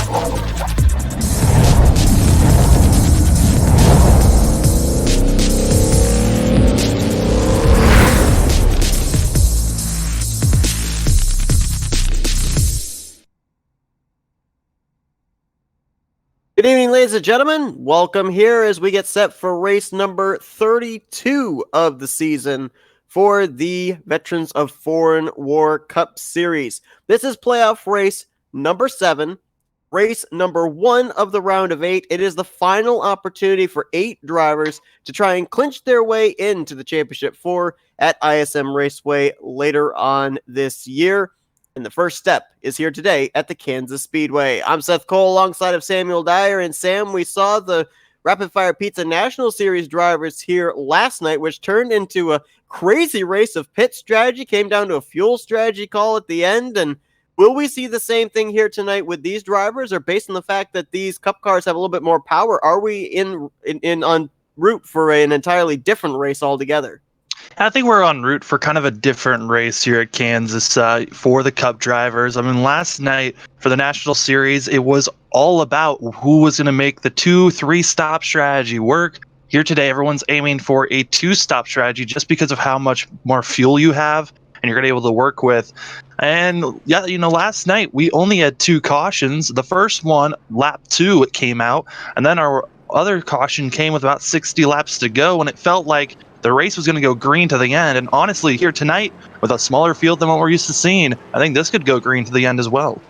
Good evening, ladies and gentlemen. Welcome here as we get set for race number 32 of the season for the Veterans of Foreign War Cup Series. This is playoff race number 7, race number 1 of the round of 8. It is the final opportunity for 8 drivers to try and clinch their way into the Championship 4 at ISM Raceway later on this year. And the first step is here today at the Kansas Speedway. I'm Seth Cole alongside of Samuel Dyer. And Sam, we saw the Rapid Fire Pizza National Series drivers here last night, which turned into a crazy race of pit strategy, came down to a fuel strategy call at the end. And will we see the same thing here tonight with these drivers? Or based on the fact that these Cup cars have a little bit more power, are we in route for an entirely different race altogether? I think we're en route for kind of a different race here at Kansas for the Cup drivers. I mean, last night for the National Series, it was all about who was going to make the 2-3 stop strategy work. Here today, everyone's aiming for a 2-stop strategy just because of how much more fuel you have and you're going to be able to work with. And yeah, last night we only had 2 cautions. The first one, lap 2, it came out, and then our other caution came with about 60 laps to go, and it felt like the race was going to go green to the end. And honestly, here tonight, with a smaller field than what we're used to seeing, I think this could go green to the end as well.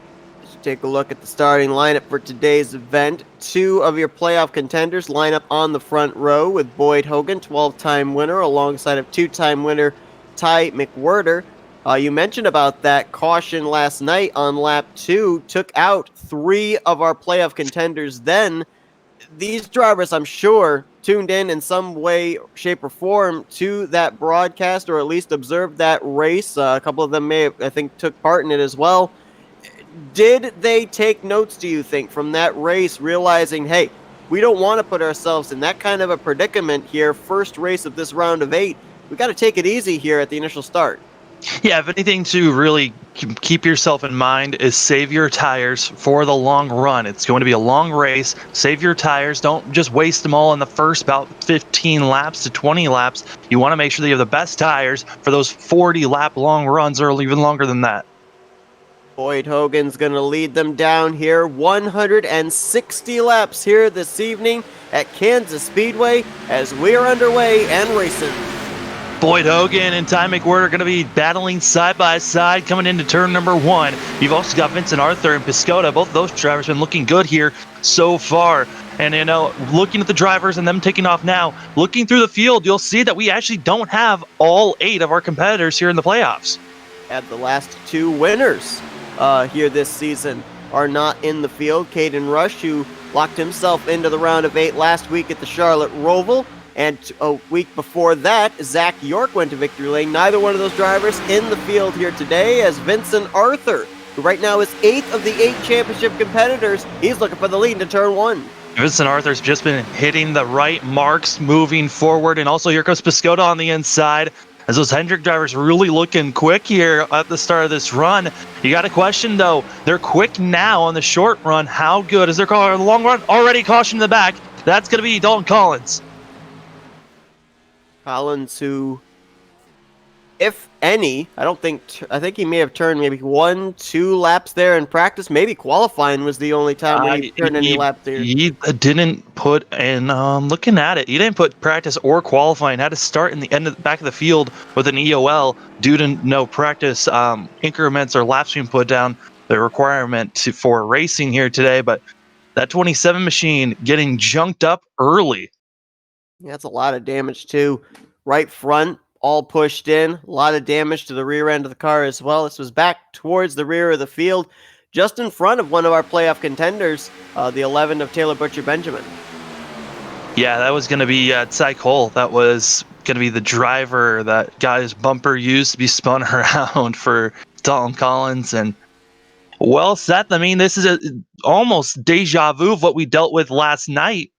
Let's take a look at the starting lineup for today's event. 2 of your playoff contenders line up on the front row with Boyd Hogan, 12-time winner, alongside of 2-time winner Ty Mcwherter. You mentioned about that caution last night on lap 2, took out 3 of our playoff contenders then. These drivers, I'm sure, tuned in some way, shape, or form to that broadcast, or at least observed that race. A couple of them may have, I think, took part in it as well. Did they take notes, do you think, from that race, realizing, hey, we don't want to put ourselves in that kind of a predicament here, first race of this round of 8. We got to take it easy here at the initial start. Yeah, if anything to really keep yourself in mind is save your tires for the long run. It's going to be a long race. Save your tires. Don't just waste them all in the first about 15 laps to 20 laps. You want to make sure that you have the best tires for those 40-lap long runs or even longer than that. Boyd Hogan's going to lead them down here. 160 laps here this evening at Kansas Speedway as we're underway and racing. Boyd Hogan and Ty Mcwherter are going to be battling side by side coming into turn number 1. You've also got Vincent Arthur and Pascoda. Both of those drivers have been looking good here so far. And, looking at the drivers and them taking off now, looking through the field, you'll see that we actually don't have all 8 of our competitors here in the playoffs. And the last 2 winners here this season are not in the field. Caden Rush, who locked himself into the round of 8 last week at the Charlotte Roval. And a week before that, Zach York went to victory lane. Neither one of those drivers in the field here today, as Vincent Arthur, who right now is 8th of the 8 championship competitors, he's looking for the lead into turn 1. Vincent Arthur's just been hitting the right marks, moving forward. And also here comes Pascoda on the inside, as those Hendrick drivers really looking quick here at the start of this run. You got a question, though. They're quick now on the short run. How good is their car on the long run? Already caution in the back. That's going to be Dalton Collins. Collins, who, if any, I think he may have turned maybe 1-2 laps there in practice. Maybe qualifying was the only time when he turned any laps there. He didn't put in, looking at it, he didn't put practice or qualifying. Had to start in the back of the field with an EOL due to no practice increments or laps being put down, the requirement for racing here today. But that 27 machine getting junked up early. Yeah, that's a lot of damage too. Right front, all pushed in. A lot of damage to the rear end of the car as well. This was back towards the rear of the field, just in front of one of our playoff contenders, the 11 of Taylor Butcher Benjamin. Yeah, that was going to be Ty Cole. That was going to be the driver that got his bumper used to be spun around for Dalton Collins. And well, Seth, I mean, this is almost deja vu of what we dealt with last night.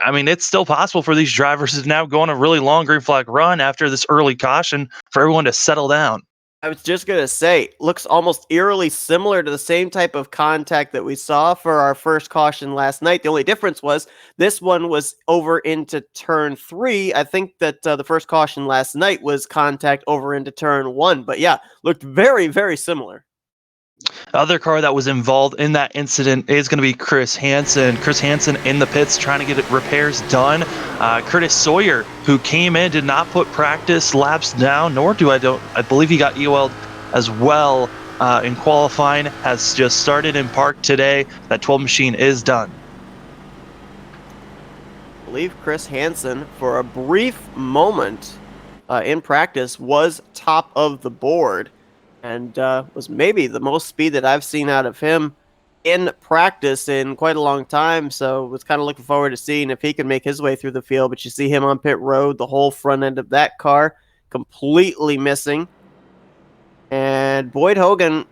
I mean, it's still possible for these drivers to now go on a really long green flag run after this early caution for everyone to settle down. I was just going to say, looks almost eerily similar to the same type of contact that we saw for our first caution last night. The only difference was this one was over into turn 3. I think that the first caution last night was contact over into turn 1. But yeah, looked very, very similar. The other car that was involved in that incident is going to be Chris Hansen. Chris Hansen in the pits trying to get repairs done. Curtis Sawyer, who came in, did not put practice laps down, nor I believe he got EOL'd as well in qualifying, has just started in park today. That 12 machine is done. I believe Chris Hansen, for a brief moment in practice, was top of the board. And was maybe the most speed that I've seen out of him in practice in quite a long time. So was kind of looking forward to seeing if he could make his way through the field. But you see him on pit road, the whole front end of that car completely missing. And Boyd Hogan,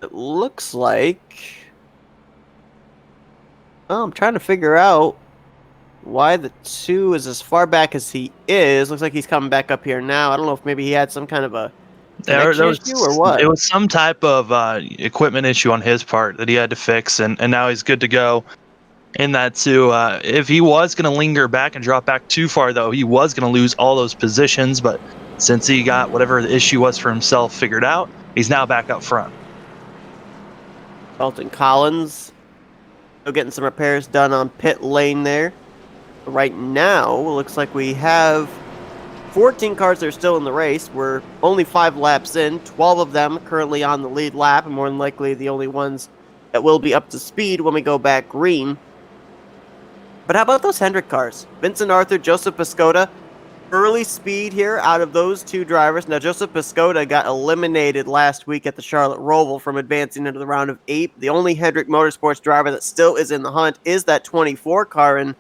it looks like... Oh, I'm trying to figure out why the 2 is as far back as he is. Looks like he's coming back up here now. I don't know if maybe he had some kind of a issue or what? It was some type of equipment issue on his part that he had to fix, and now he's good to go in that too. If he was going to linger back and drop back too far, though, he was going to lose all those positions, but since he got whatever the issue was for himself figured out, he's now back up front. Dalton Collins still getting some repairs done on pit lane there. Right now, looks like we have 14 cars that are still in the race. We're only 5 laps in, 12 of them currently on the lead lap, and more than likely the only ones that will be up to speed when we go back green. But how about those Hendrick cars? Vincent Arthur, Joseph Pascoda, early speed here out of those 2 drivers. Now, Joseph Pascoda got eliminated last week at the Charlotte Roval from advancing into the round of 8. The only Hendrick Motorsports driver that still is in the hunt is that 24 car, and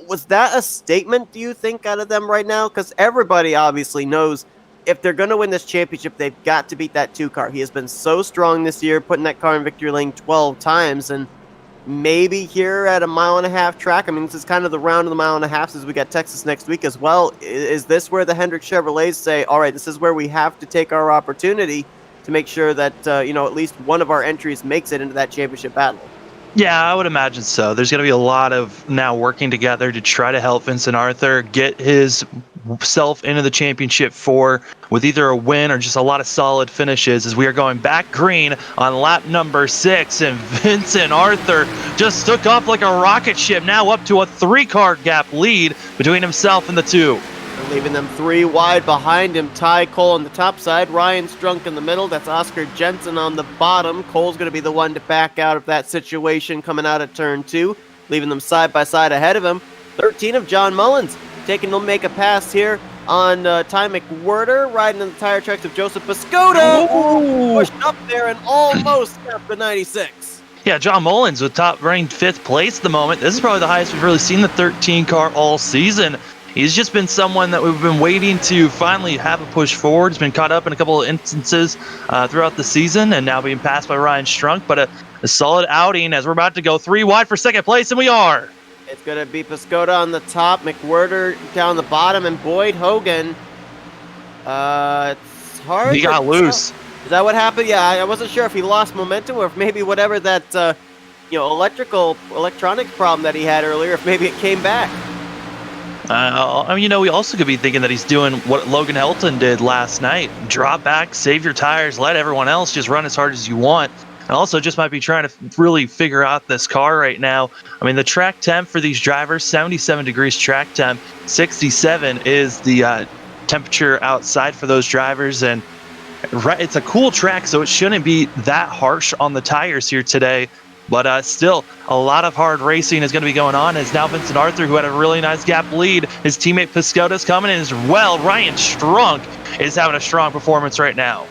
was that a statement, do you think, out of them right now? Because everybody obviously knows if they're going to win this championship, they've got to beat that 2 car. He has been so strong this year, putting that car in victory lane 12 times, and maybe here at a 1.5 mile track, I mean, this is kind of the round of the 1.5 miles as we got Texas next week as well. Is this where the Hendrick Chevrolets say, all right, this is where we have to take our opportunity to make sure that, at least one of our entries makes it into that championship battle? Yeah, I would imagine so. There's going to be a lot of now working together to try to help Vincent Arthur get his self into the championship 4 with either a win or just a lot of solid finishes, as we are going back green on lap number 6, and Vincent Arthur just took off like a rocket ship, now up to a 3-car gap lead between himself and the 2. Leaving them 3 wide behind him. Ty Cole on the top side, Ryan Strunk in the middle. That's Oscar Jensen on the bottom. Cole's going to be the one to back out of that situation coming out of turn 2, leaving them side by side ahead of him. 13 of John Mullins taking to make a pass here on Ty Mcwherter, riding in the tire tracks of Joseph Pascoda. Pushed up there and almost got the 96. Yeah, John Mullins with top ranked 5th place at the moment. This is probably the highest we've really seen the 13 car all season. He's just been someone that we've been waiting to finally have a push forward. He's been caught up in a couple of instances throughout the season and now being passed by Ryan Strunk, but a solid outing as we're about to go 3 wide for 2nd place, and we are. It's going to be Pascoda on the top, Mcwherter down the bottom, and Boyd Hogan. It's hard. He got loose. Is that what happened? Yeah, I wasn't sure if he lost momentum or if maybe whatever that, electronics problem that he had earlier, if maybe it came back. We also could be thinking that he's doing what Logan Helton did last night. Drop back, save your tires, let everyone else just run as hard as you want. And also just might be trying to really figure out this car right now. I mean, the track temp for these drivers, 77 degrees track temp, 67 is the temperature outside for those drivers. And it's a cool track, so it shouldn't be that harsh on the tires here today. But still, a lot of hard racing is going to be going on as now Vincent Arthur, who had a really nice gap lead, his teammate Pascoda's coming in as well. Ryan Strunk is having a strong performance right now.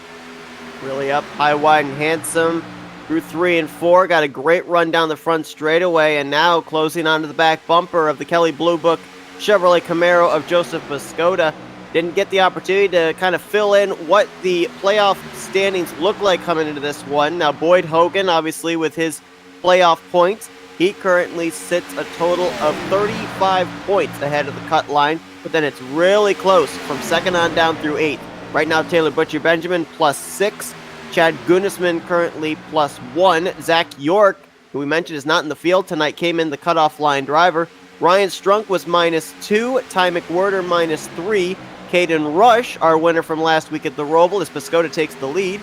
Really up, high, wide, and handsome. Through 3 and 4, got a great run down the front straightaway, and now closing onto the back bumper of the Kelley Blue Book Chevrolet Camaro of Joseph Pascoda. Didn't get the opportunity to kind of fill in what the playoff standings look like coming into this one. Now, Boyd Hogan, obviously, with his playoff points, he currently sits a total of 35 points ahead of the cut line, but then it's really close from 2nd on down through 8th. Right now, Taylor Butcher-Benjamin +6. Chad Gunnisman currently +1. Zach York, who we mentioned is not in the field tonight, came in the cutoff line driver. Ryan Strunk was -2. Ty Mcwherter -3. Caden Rush, our winner from last week at the Roval, as Pascoda takes the lead.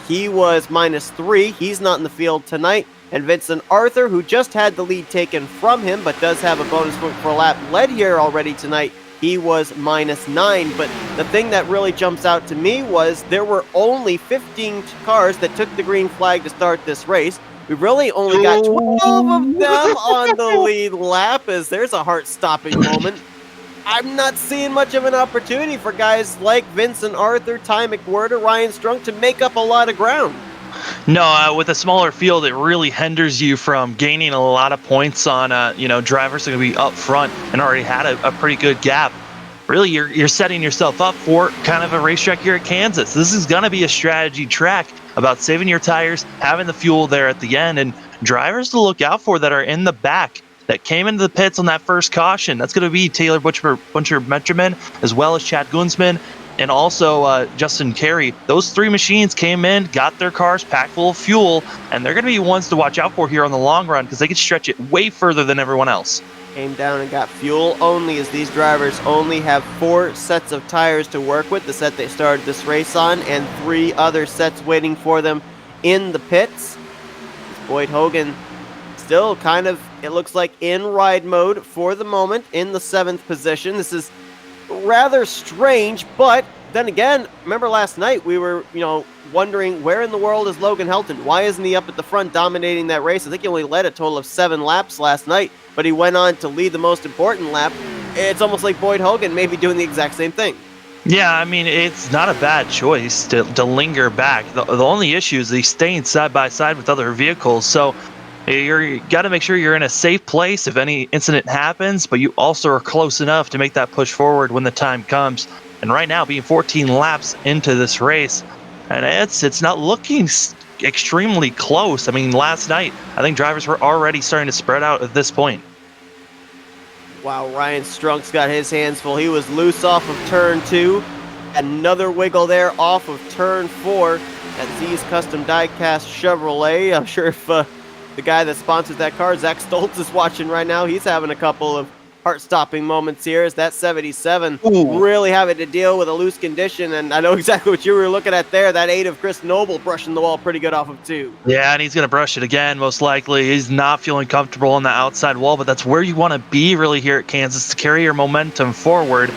He was -3. He's not in the field tonight. And Vincent Arthur, who just had the lead taken from him, but does have a bonus point for a lap, led here already tonight. He was -9. But the thing that really jumps out to me was there were only 15 cars that took the green flag to start this race. We really only got 12 of them on the lead lap, as there's a heart-stopping moment. I'm not seeing much of an opportunity for guys like Vincent Arthur, Ty Mcwherter, Ryan Strunk to make up a lot of ground. No, with a smaller field, it really hinders you from gaining a lot of points on, drivers that are going to be up front and already had a pretty good gap. Really, you're setting yourself up for kind of a racetrack here at Kansas. This is going to be a strategy track about saving your tires, having the fuel there at the end, and drivers to look out for that are in the back that came into the pits on that first caution. That's going to be Taylor Butcher-Benjamin, as well as Chad Gunnisman, and also Justin Carey. Those three machines came in, got their cars packed full of fuel, and they're going to be ones to watch out for here on the long run because they can stretch it way further than everyone else. Came down and got fuel only, as these drivers only have 4 sets of tires to work with, the set they started this race on, and 3 other sets waiting for them in the pits. Boyd Hogan still kind of, it looks like, in ride mode for the moment, in the 7th position. This is rather strange, but then again, remember last night we were, wondering where in the world is Logan Helton? Why isn't he up at the front dominating that race? I think he only led a total of 7 laps last night, but he went on to lead the most important lap. It's almost like Boyd Hogan may be doing the exact same thing. Yeah, I mean, it's not a bad choice to linger back. The only issue is he's staying side by side with other vehicles, so you got to make sure you're in a safe place if any incident happens, but you also are close enough to make that push forward when the time comes. And right now, being 14 laps into this race, and it's not looking extremely close. I mean, last night, I think drivers were already starting to spread out at this point. Wow, Ryan Strunk's got his hands full. He was loose off of turn 2. Another wiggle there off of turn 4 at Z's Custom Diecast Chevrolet. I'm sure if the guy that sponsors that car, Zach Stoltz, is watching right now, he's having a couple of heart-stopping moments here as that 77 really having to deal with a loose condition. And I know exactly what you were looking at there, that 8 of Chris Noble brushing the wall pretty good off of 2. Yeah, and he's going to brush it again, most likely. He's not feeling comfortable on the outside wall, but that's where you want to be really here at Kansas to carry your momentum forward,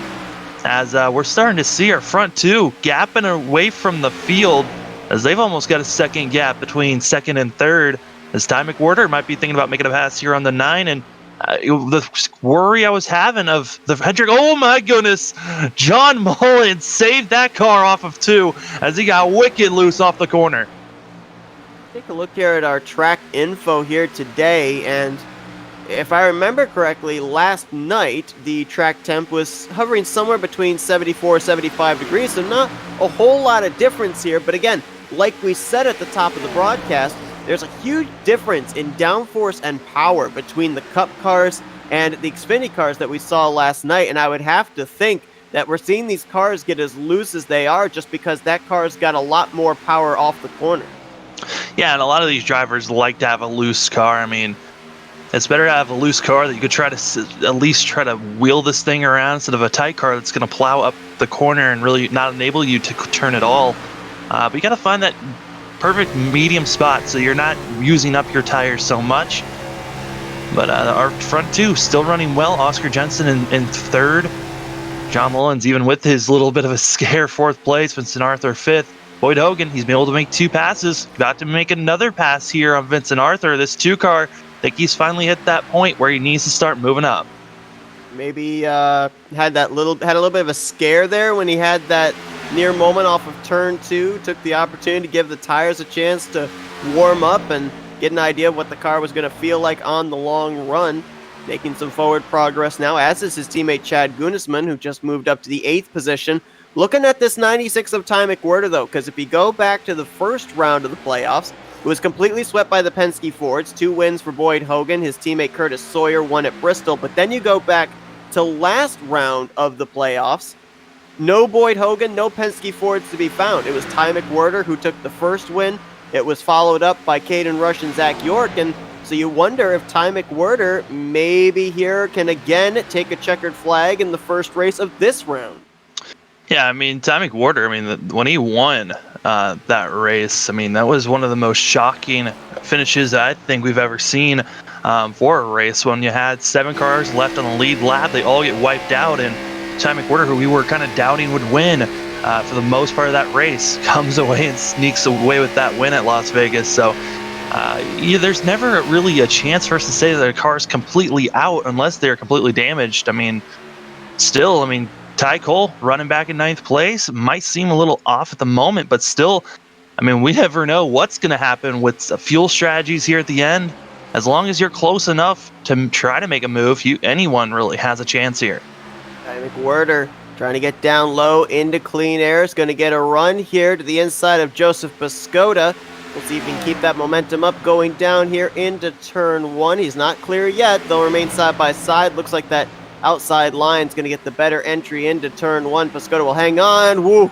as we're starting to see our front 2 gapping away from the field, as they've almost got a second gap between second and third, as Ty Mcwherter might be thinking about making a pass here on the 9, and the worry I was having of the Hendrick, oh my goodness, John Mullins saved that car off of 2 as he got wicked loose off the corner. Take a look here at our track info here today, and if I remember correctly, last night the track temp was hovering somewhere between 74, 75 degrees, so not a whole lot of difference here. But again, like we said at the top of the broadcast, there's a huge difference in downforce and power between the Cup cars and the Xfinity cars that we saw last night, and I would have to think that we're seeing these cars get as loose as they are just because that car's got a lot more power off the corner. Yeah, and a lot of these drivers like to have a loose car. I mean, it's better to have a loose car that you could try to at least try to wheel this thing around instead of a tight car that's going to plow up the corner and really not enable you to turn at all. But you got to find that perfect medium spot so you're not using up your tires so much. But our front 2 still running well. Oscar Jensen in third. John Mullins, even with his little bit of a scare, 4th place. Vincent Arthur 5th. Boyd Hogan, he's been able to make 2 passes. About to make another pass here on Vincent Arthur. This 2 car, I think he's finally hit that point where he needs to start moving up. Maybe had a little bit of a scare there when he had that near moment off of turn 2, took the opportunity to give the tires a chance to warm up and get an idea of what the car was going to feel like on the long run. Making some forward progress now, as is his teammate Chad Gunnisman, who just moved up to the 8th position. Looking at this 96 of Ty Mcwherter, though, because if you go back to the first round of the playoffs, it was completely swept by the Penske Fords. 2 wins for Boyd Hogan. His teammate Curtis Sawyer won at Bristol. But then you go back to last round of the playoffs, No Boyd Hogan, no Penske Fords to be found. It was Ty Mcwherter who took the first win. It was followed up by Caden Rush and Zach York, and so you wonder if Ty Mcwherter maybe here can again take a checkered flag in the first race of this round. Yeah, I mean, Ty Mcwherter, when he won that race, that was one of the most shocking finishes I think we've ever seen for a race. When you had 7 cars left on the lead lap, they all get wiped out, and Ty Mcwherter, who we were kind of doubting would win for the most part of that race, comes away and sneaks away with that win at Las Vegas. So there's never really a chance for us to say that a car is completely out unless they're completely damaged. Ty Cole running back in 9th place might seem a little off at the moment, but still, we never know what's going to happen with fuel strategies here at the end. As long as you're close enough to try to make a move, anyone really has a chance here. Mcwherter trying to get down low into clean air. Is going to get a run here to the inside of Joseph Pascoda. We'll see if he can keep that momentum up going down here into turn 1. He's not clear yet. They'll remain side by side. Looks like that outside line's going to get the better entry into turn 1. Pascoda will hang on. Woo! You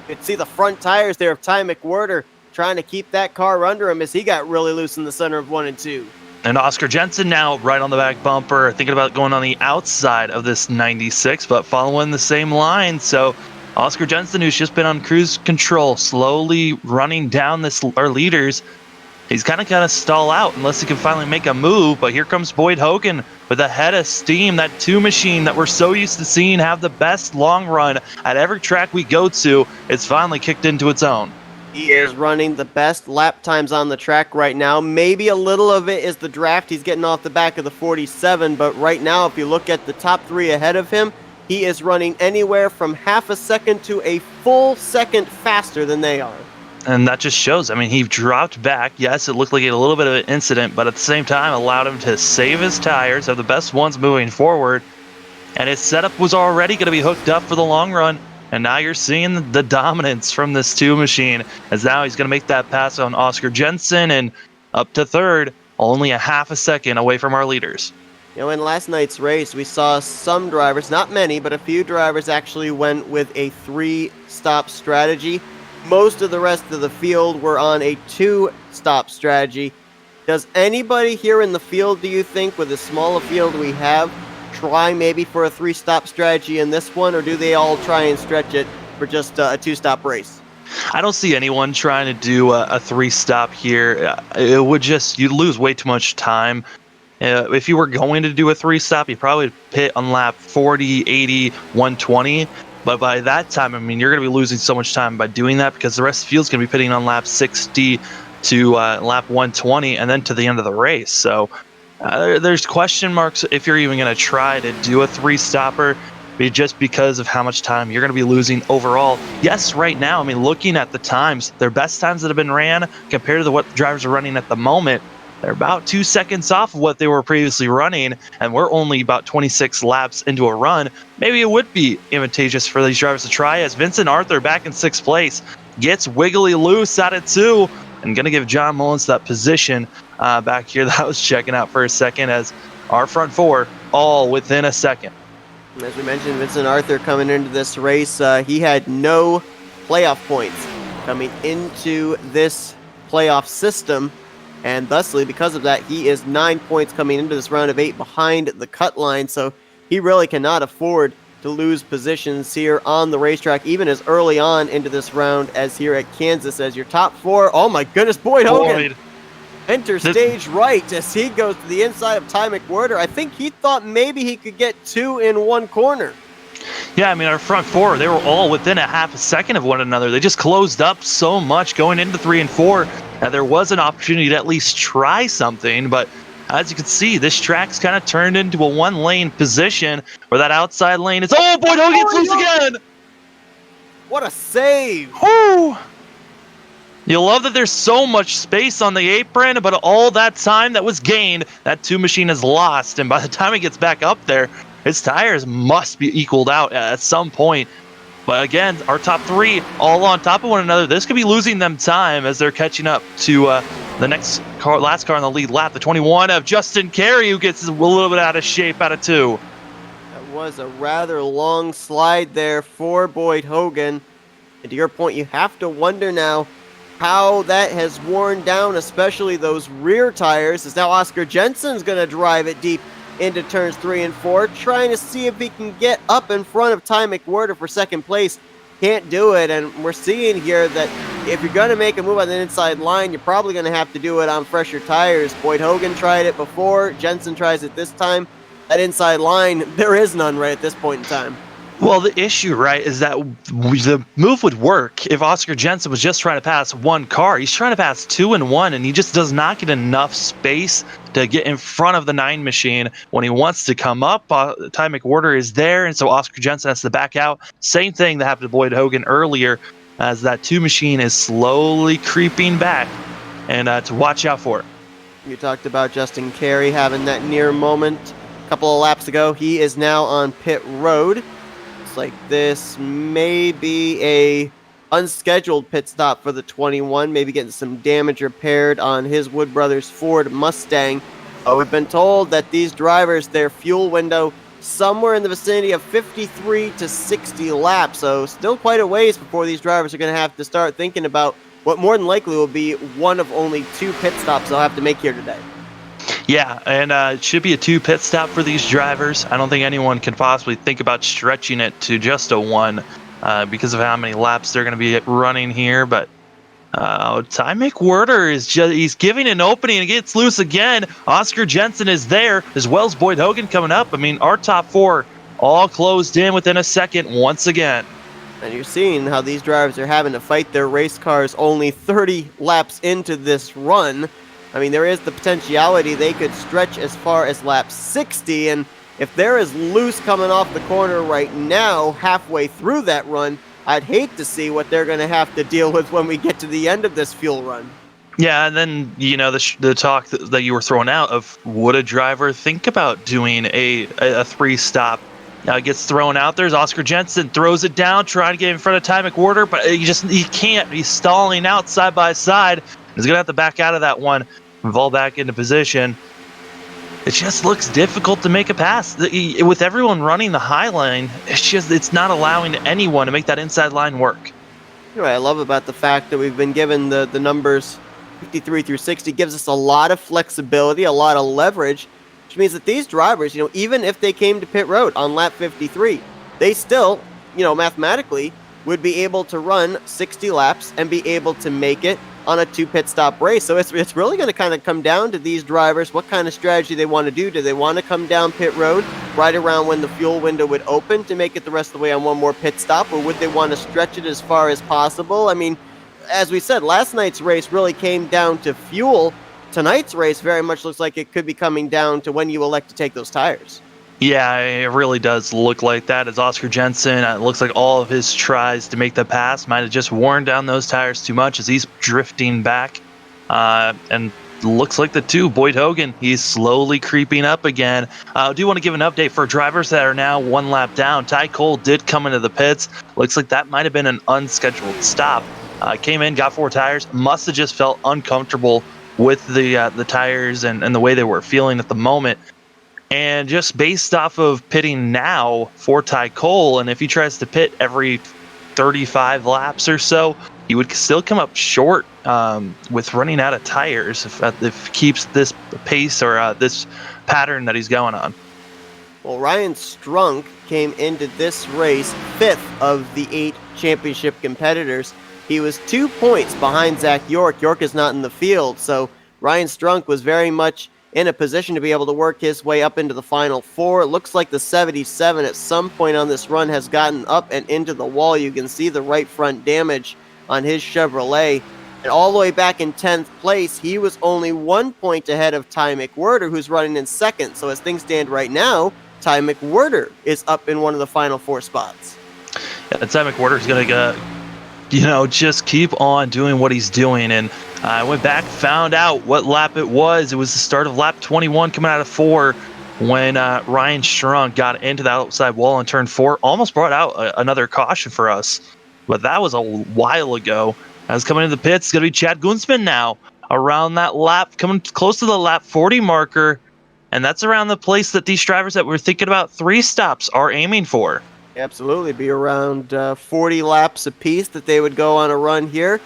can see the front tires there of Ty Mcwherter trying to keep that car under him as he got really loose in the center of 1 and 2. And Oscar Jensen now right on the back bumper, thinking about going on the outside of this 96, but following the same line. So Oscar Jensen, who's just been on cruise control, slowly running down our leaders. He's kind of got to stall out unless he can finally make a move. But here comes Boyd Hogan with a head of steam. That 2 machine that we're so used to seeing have the best long run at every track we go to, it's finally kicked into its own. He is running the best lap times on the track right now. Maybe a little of it is the draft. He's getting off the back of the 47, but right now, if you look at the top 3 ahead of him, he is running anywhere from half a second to a full second faster than they are. And that just shows, he dropped back. Yes, it looked like he had a little bit of an incident, but at the same time allowed him to save his tires, have the best ones moving forward. And his setup was already going to be hooked up for the long run. And now you're seeing the dominance from this 2 machine, as now he's going to make that pass on Oscar Jensen and up to 3rd, only a half a second away from our leaders. In last night's race, we saw some drivers, not many, but a few drivers actually went with a 3-stop strategy. Most of the rest of the field were on a 2-stop strategy. Does anybody here in the field, do you think, with as small a field we have, try maybe for a 3-stop strategy in this one, or do they all try and stretch it for just a 2-stop race? I don't see anyone trying to do a 3-stop here. It would you'd lose way too much time. If you were going to do a 3-stop, you'd probably pit on lap 40, 80, 120. But by that time, you're going to be losing so much time by doing that, because the rest of the field's going to be pitting on lap 60 to lap 120 and then to the end of the race. So there's question marks if you're even going to try to do a 3-stopper, just because of how much time you're going to be losing overall. Yes, right now, looking at the times, their best times that have been ran compared to what drivers are running at the moment, they're about 2 seconds off of what they were previously running, and we're only about 26 laps into a run. Maybe it would be advantageous for these drivers to try, as Vincent Arthur back in 6th place gets wiggly loose out of 2 and going to give John Mullins that position back here that I was checking out for a second, as our front 4 all within a second. As we mentioned, Vincent Arthur coming into this race, he had no playoff points coming into this playoff system. And thusly, because of that, he is 9 points coming into this round of 8 behind the cut line. So he really cannot afford to lose positions here on the racetrack, even as early on into this round as here at Kansas, as your top 4. Oh my goodness, Boyd Hogan enter stage right as he goes to the inside of Ty Mcwherter. I think he thought maybe he could get 2 in one corner. Yeah, our front 4, they were all within a half a second of one another. They just closed up so much going into 3 and 4. Now, there was an opportunity to at least try something, but as you can see, this track's kind of turned into a 1-lane position where that outside lane is... Oh, Boyd Hogan gets loose again! What a save! Woo! You love that there's so much space on the apron, but all that time that was gained, that 2 machine is lost, and by the time he gets back up there, his tires must be equaled out at some point. But again, our top 3 all on top of one another. This could be losing them time as they're catching up to the last car on the lead lap, the 21 of Justin Carey, who gets a little bit out of shape out of 2. was a rather long slide there for Boyd Hogan. And to your point, you have to wonder now how that has worn down, especially those rear tires, as now Oscar Jensen's going to drive it deep into turns 3 and 4, trying to see if he can get up in front of Ty Mcwherter for second place. Can't do it, and we're seeing here that if you're going to make a move on the inside line, you're probably going to have to do it on fresher tires. Boyd Hogan tried it before, Jensen tries it this time. That inside line, there is none right at this point in time. Well, the issue, right, is that the move would work if Oscar Jensen was just trying to pass one car. He's trying to pass 2 and 1, and he just does not get enough space to get in front of the 9 machine. When he wants to come up, Ty Mcwherter is there, and so Oscar Jensen has to back out. Same thing that happened to Boyd Hogan earlier, as that 2 machine is slowly creeping back, and to watch out for it. You talked about Justin Carey having that near moment a couple of laps ago. He is now on pit road. Like this may be a unscheduled pit stop for the 21, maybe getting some damage repaired on his Wood Brothers Ford Mustang. We've been told that these drivers, their fuel window somewhere in the vicinity of 53 to 60 laps, so still quite a ways before these drivers are going to have to start thinking about what more than likely will be one of only 2 pit stops they'll have to make here today. Yeah, and it should be a 2 pit stop for these drivers. I don't think anyone can possibly think about stretching it to just a 1 because of how many laps they're going to be running here. But Ty Mcwherter he's giving an opening and gets loose again. Oscar Jensen is there, as well as Boyd Hogan coming up. I mean, our top 4 all closed in within a second once again. And you're seeing how these drivers are having to fight their race cars only 30 laps into this run. I mean, there is the potentiality they could stretch as far as lap 60, and if they're as loose coming off the corner right now, halfway through that run, I'd hate to see what they're going to have to deal with when we get to the end of this fuel run. Yeah, and then, you know, the talk that you were throwing out of would a driver think about doing a 3-stop? Now it gets thrown out there. Oscar Jensen throws it down, trying to get in front of Ty Mcwherter, but he can't. He's stalling out side by side. He's going to have to back out of that one. Fall back into position. It just looks difficult to make a pass. With everyone running the high line, it's not allowing anyone to make that inside line work. You know what I love about the fact that we've been given the numbers 53 through 60 gives us a lot of flexibility, a lot of leverage, which means that these drivers, even if they came to pit road on lap 53, they still, mathematically would be able to run 60 laps and be able to make it on a 2 pit stop race. So it's really going to kind of come down to these drivers, what kind of strategy they want to do. Do they want to come down pit road right around when the fuel window would open to make it the rest of the way on one more pit stop, or would they want to stretch it as far as possible? I mean, as we said, last night's race really came down to fuel. Tonight's race very much looks like it could be coming down to when you elect to take those tires. Yeah, it really does look like that. As Oscar Jensen, it looks like all of his tries to make the pass might have just worn down those tires too much as he's drifting back. And looks like the 2, Boyd Hogan, he's slowly creeping up again. I do want to give an update for drivers that are now 1 lap down. Ty Cole did come into the pits. Looks like that might have been an unscheduled stop. Came in, got 4 tires, must have just felt uncomfortable with the tires and the way they were feeling at the moment. And just based off of pitting now for Ty Cole, and if he tries to pit every 35 laps or so, he would still come up short with running out of tires if he keeps this pace or this pattern that he's going on. Well, Ryan Strunk came into this race 5th of the 8 championship competitors. He was 2 points behind Zach York. York is not in the field, so Ryan Strunk was very much in a position to be able to work his way up into the final 4. It looks like the 77 at some point on this run has gotten up and into the wall. You can see the right front damage on his Chevrolet. And all the way back in 10th place, he was only 1 point ahead of Ty Mcwherter, who's running in 2nd. So as things stand right now, Ty Mcwherter is up in one of the final 4 spots. Yeah, Ty Mcwherter is going to just keep on doing what he's doing. And I went back, found out what lap it was. It was the start of lap 21 coming out of 4 when Ryan Strunk got into the outside wall in turn 4. Almost brought out another caution for us. But that was a while ago. As coming into the pits, it's going to be Chad Gunsman now around that lap, coming close to the lap 40 marker. And that's around the place that these drivers that we're thinking about 3 stops are aiming for. Absolutely, be around 40 laps apiece that they would go on a run here,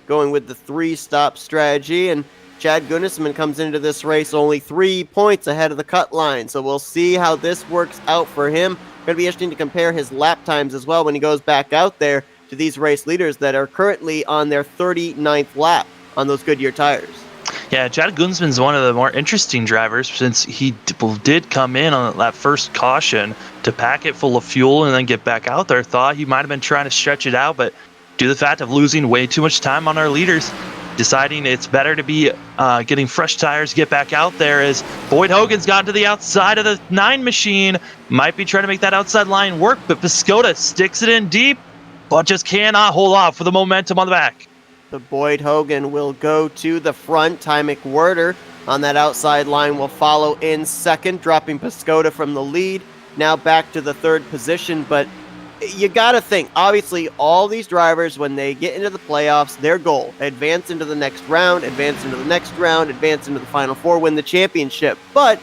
going with the 3-stop strategy. And Chad Gunnisman comes into this race only 3 points ahead of the cut line, so we'll see how this works out for him. Going to be interesting to compare his lap times as well when he goes back out there to these race leaders that are currently on their 39th lap on those Goodyear tires. Yeah, Chad Gunnisman's one of the more interesting drivers since he did come in on that first caution to pack it full of fuel and then get back out there. Thought he might have been trying to stretch it out, but due to the fact of losing way too much time on our leaders, deciding it's better to be getting fresh tires, get back out there, as Boyd Hogan's gotten to the outside of the 9 machine. Might be trying to make that outside line work, but Pascoda sticks it in deep, but just cannot hold off for the momentum on the back. The Boyd Hogan will go to the front. Ty Mcwherter on that outside line will follow in second, dropping Pascoda from the lead. Now back to the 3rd position, but you got to think, obviously, all these drivers, when they get into the playoffs, their goal, advance into the next round, advance into the next round, advance into the Final Four, win the championship. But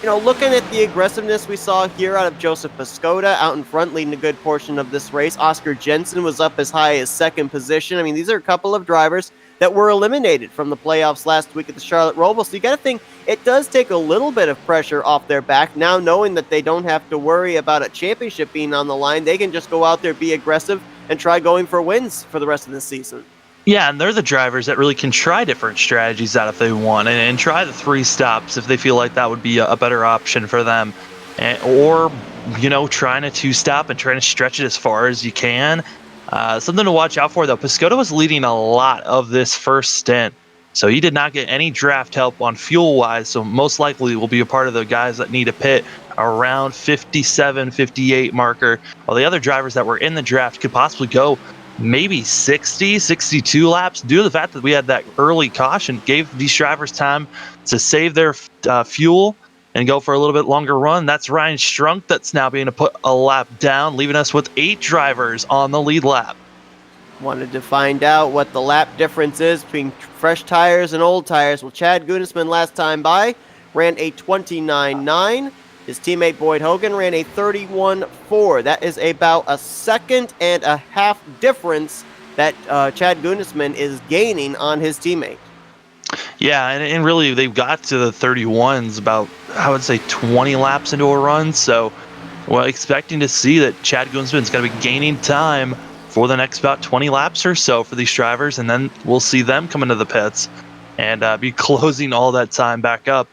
looking at the aggressiveness we saw here out of Joseph Pascoda out in front, leading a good portion of this race. Oscar Jensen was up as high as 2nd position. I mean, these are a couple of drivers that were eliminated from the playoffs last week at the Charlotte Roval. So you got to think it does take a little bit of pressure off their back now, knowing that they don't have to worry about a championship being on the line. They can just go out there, be aggressive, and try going for wins for the rest of the season. Yeah, and they're the drivers that really can try different strategies out if they want, and try the 3 stops if they feel like that would be a better option for them. Or, trying a 2-stop and trying to stretch it as far as you can. Something to watch out for, though. Pascoda was leading a lot of this first stint, so he did not get any draft help on fuel-wise, so most likely will be a part of the guys that need a pit around 57, 58 marker, while the other drivers that were in the draft could possibly go maybe 60, 62 laps due to the fact that we had that early caution, gave these drivers time to save their fuel and go for a little bit longer run. That's Ryan Strunk that's now being put a lap down, leaving us with 8 drivers on the lead lap. Wanted to find out what the lap difference is between fresh tires and old tires. Well, Chad Gunnisman last time by ran a 29.9. His teammate Boyd Hogan ran a 31.4. That is about a 1.5 seconds difference that Chad Gunnisman is gaining on his teammate. Yeah, and really they've got to the 31s about, I would say, 20 laps into a run. So we're expecting to see that Chad Gunnisman's going to be gaining time for the next about 20 laps or so for these drivers. And then we'll see them come into the pits and be closing all that time back up.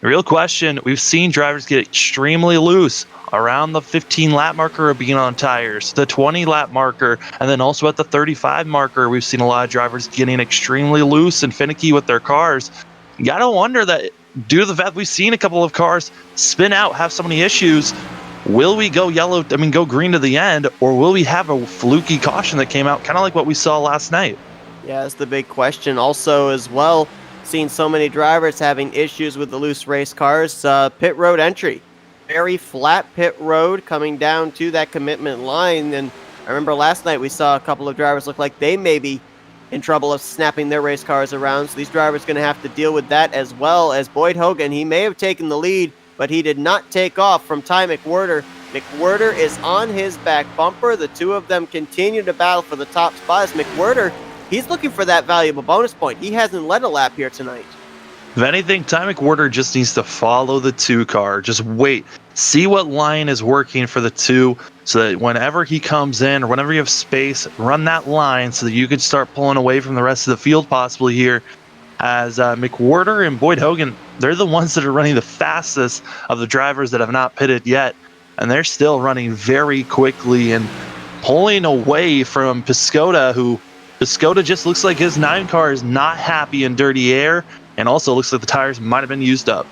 The real question, we've seen drivers get extremely loose around the 15 lap marker of being on tires, the 20 lap marker, and then also at the 35 marker, we've seen a lot of drivers getting extremely loose and finicky with their cars. You gotta wonder that due to the fact we've seen a couple of cars spin out, have so many issues, will we go go green to the end, or will we have a fluky caution that came out kind of like what we saw last night? Yeah, that's the big question. Also, as well, seen so many drivers having issues with the loose race cars. Pit road entry. Very flat pit road coming down to that commitment line. And I remember last night we saw a couple of drivers look like they may be in trouble of snapping their race cars around. So these drivers are going to have to deal with that, as well as Boyd Hogan. He may have taken the lead, but he did not take off from Ty Mcwherter. Mcwherter is on his back bumper. The two of them continue to battle for the top spot as Mcwherter, he's looking for that valuable bonus point. He hasn't led a lap here tonight. If anything, Ty Mcwherter just needs to follow the 2 car. Just wait. See what line is working for the 2 so that whenever he comes in or whenever you have space, run that line so that you can start pulling away from the rest of the field possibly here. As Mcwherter and Boyd Hogan, they're the ones that are running the fastest of the drivers that have not pitted yet. And they're still running very quickly and pulling away from Pascoda, who Pascoda just looks like his 9 car is not happy in dirty air, and also looks like the tires might have been used up.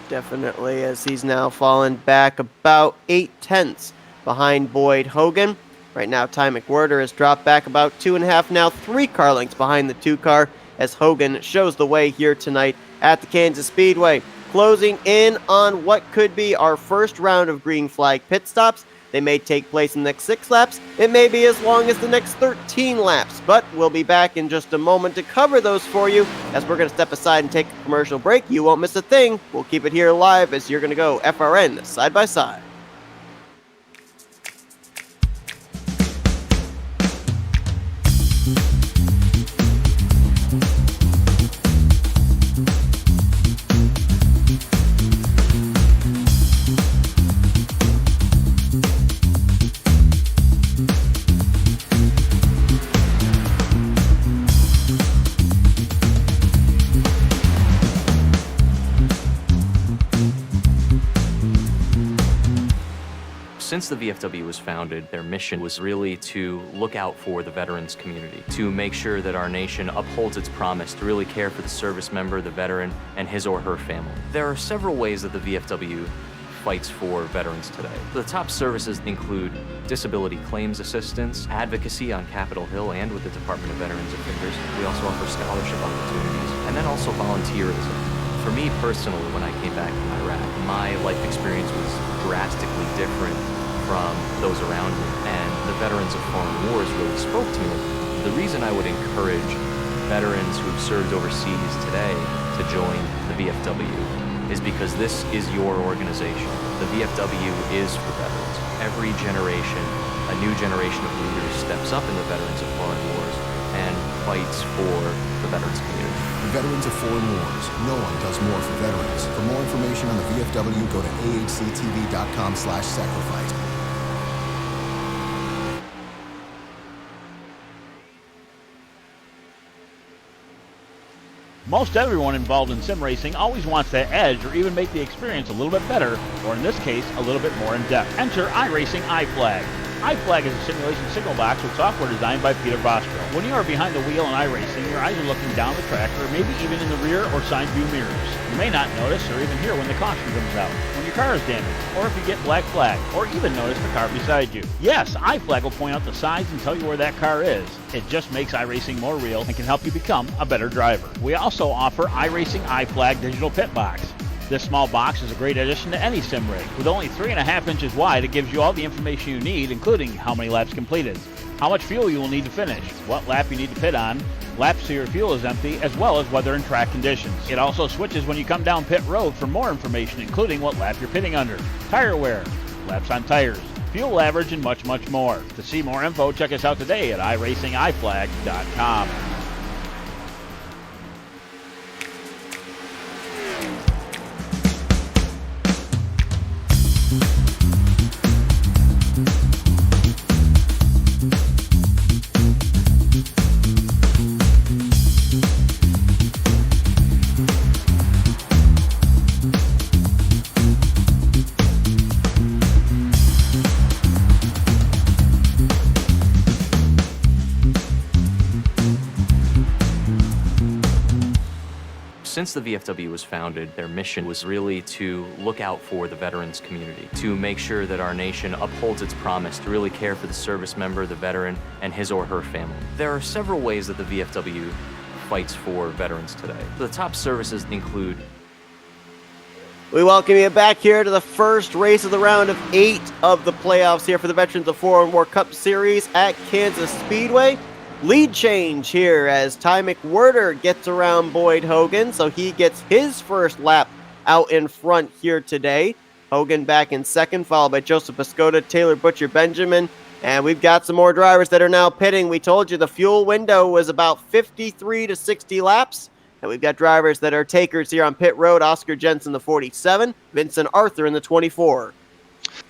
Definitely, as he's now fallen back about 0.8 behind Boyd Hogan. Right now, Ty Mcwherter has dropped back about 2.5, now 3 car lengths behind the 2 car, as Hogan shows the way here tonight at the Kansas Speedway. Closing in on what could be our first round of green flag pit stops. They may take place in the next 6 laps. It may be as long as the next 13 laps, but we'll be back in just a moment to cover those for you as we're going to step aside and take a commercial break. You won't miss a thing. We'll keep it here live as you're going to go FRN side by side. Since the VFW was founded, their mission was really to look out for the veterans community, to make sure that our nation upholds its promise to really care for the service member, the veteran, and his or her family. There are several ways that the VFW fights for veterans today. The top services include disability claims assistance, advocacy on Capitol Hill and with the Department of Veterans Affairs. We also offer scholarship opportunities, and then also volunteerism. For me personally, when I came back from Iraq, my life experience was drastically different from those around me, and the veterans of foreign wars really spoke to me. The reason I would encourage veterans who've served overseas today to join the VFW is because this is your organization. The VFW is for veterans. Every generation, a new generation of leaders steps up in the veterans of foreign wars and fights for the veterans community. The Veterans of Foreign Wars. No one does more for veterans. For more information on the VFW, go to ahctv.com/sacrifice. Most everyone involved in sim racing always wants that edge or even make the experience a little bit better, or in this case, a little bit more in-depth. Enter Iracing Iflag. Iflag is a simulation signal box with software designed by Peter Bostro. When you are behind the wheel in Iracing, your eyes are looking down the track or maybe even in the rear or side view mirrors. You may not notice or even hear when the caution comes out, when your car is damaged, or if you get black flag, or even notice the car beside you. Yes, Iflag will point out the sides and tell you where that car is. It just makes iRacing more real and can help you become a better driver. We also offer iRacing Iflag Digital Pit Box. This small box is a great addition to any sim rig. With only 3.5 inches wide, it gives you all the information you need, including how many laps completed, how much fuel you will need to finish, what lap you need to pit on, laps till your fuel is empty, as well as weather and track conditions. It also switches when you come down pit road for more information, including what lap you're pitting under, tire wear, laps on tires, fuel average, and much, much more. To see more info, check us out today at iracingiflag.com. Since the VFW was founded, their mission was really to look out for the veterans community, to make sure that our nation upholds its promise to really care for the service member, the veteran, and his or her family. There are several ways that the VFW fights for veterans today. The top services include... We welcome you back here to the first race of the round of 8 of the playoffs here for the Veterans of Foreign War Cup Series at Kansas Speedway. Lead change here as Ty Mcwherter gets around Boyd Hogan, so he gets his first lap out in front here today. Hogan back in second, followed by Joseph Pascoda, Taylor Butcher Benjamin, and we've got some more drivers that are now pitting. We told you the fuel window was about 53 to 60 laps, and we've got drivers that are takers here on pit road. Oscar Jensen, the 47, Vincent Arthur in the 24.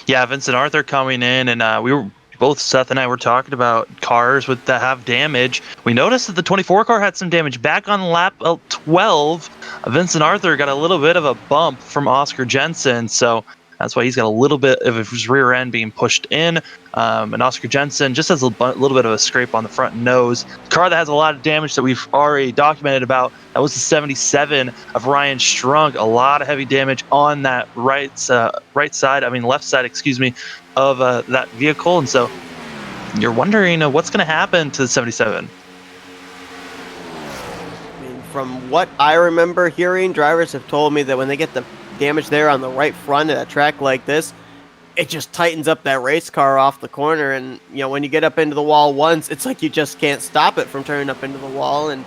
Yeah, Vincent Arthur coming in, and both Seth and I were talking about cars that have damage. We noticed that the 24 car had some damage. Back on lap 12, Vincent Arthur got a little bit of a bump from Oscar Jensen, so that's why he's got a little bit of his rear end being pushed in. And Oscar Jensen just has a little bit of a scrape on the front nose. The car that has a lot of damage that we've already documented about, that was the 77 of Ryan Strunk. A lot of heavy damage on that left side, of that vehicle. And so you're wondering what's going to happen to the 77. I mean, from what I remember hearing, drivers have told me that when they get the damage there on the right front of a track like this, it just tightens up that race car off the corner. And, when you get up into the wall once, it's like you just can't stop it from turning up into the wall. And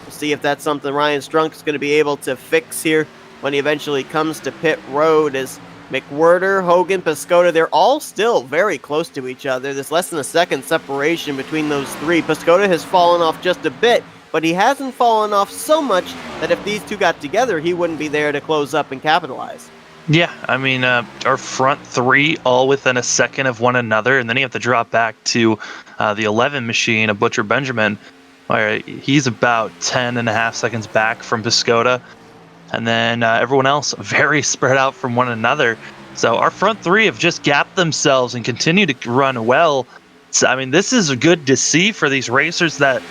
we'll see if that's something Ryan Strunk is going to be able to fix here when he eventually comes to pit road. As Mcwherter, Hogan, Pascoda, they're all still very close to each other. There's less than a second separation between those three. Pascoda has fallen off just a bit, but he hasn't fallen off so much that if these two got together, he wouldn't be there to close up and capitalize. Yeah, I mean, our front three all within a second of one another, and then you have to drop back to the 11 machine of Butcher Benjamin, where he's about 10.5 seconds back from Pascoda, and then everyone else very spread out from one another. So our front three have just gapped themselves and continue to run well. So, I mean, this is good to see for these racers that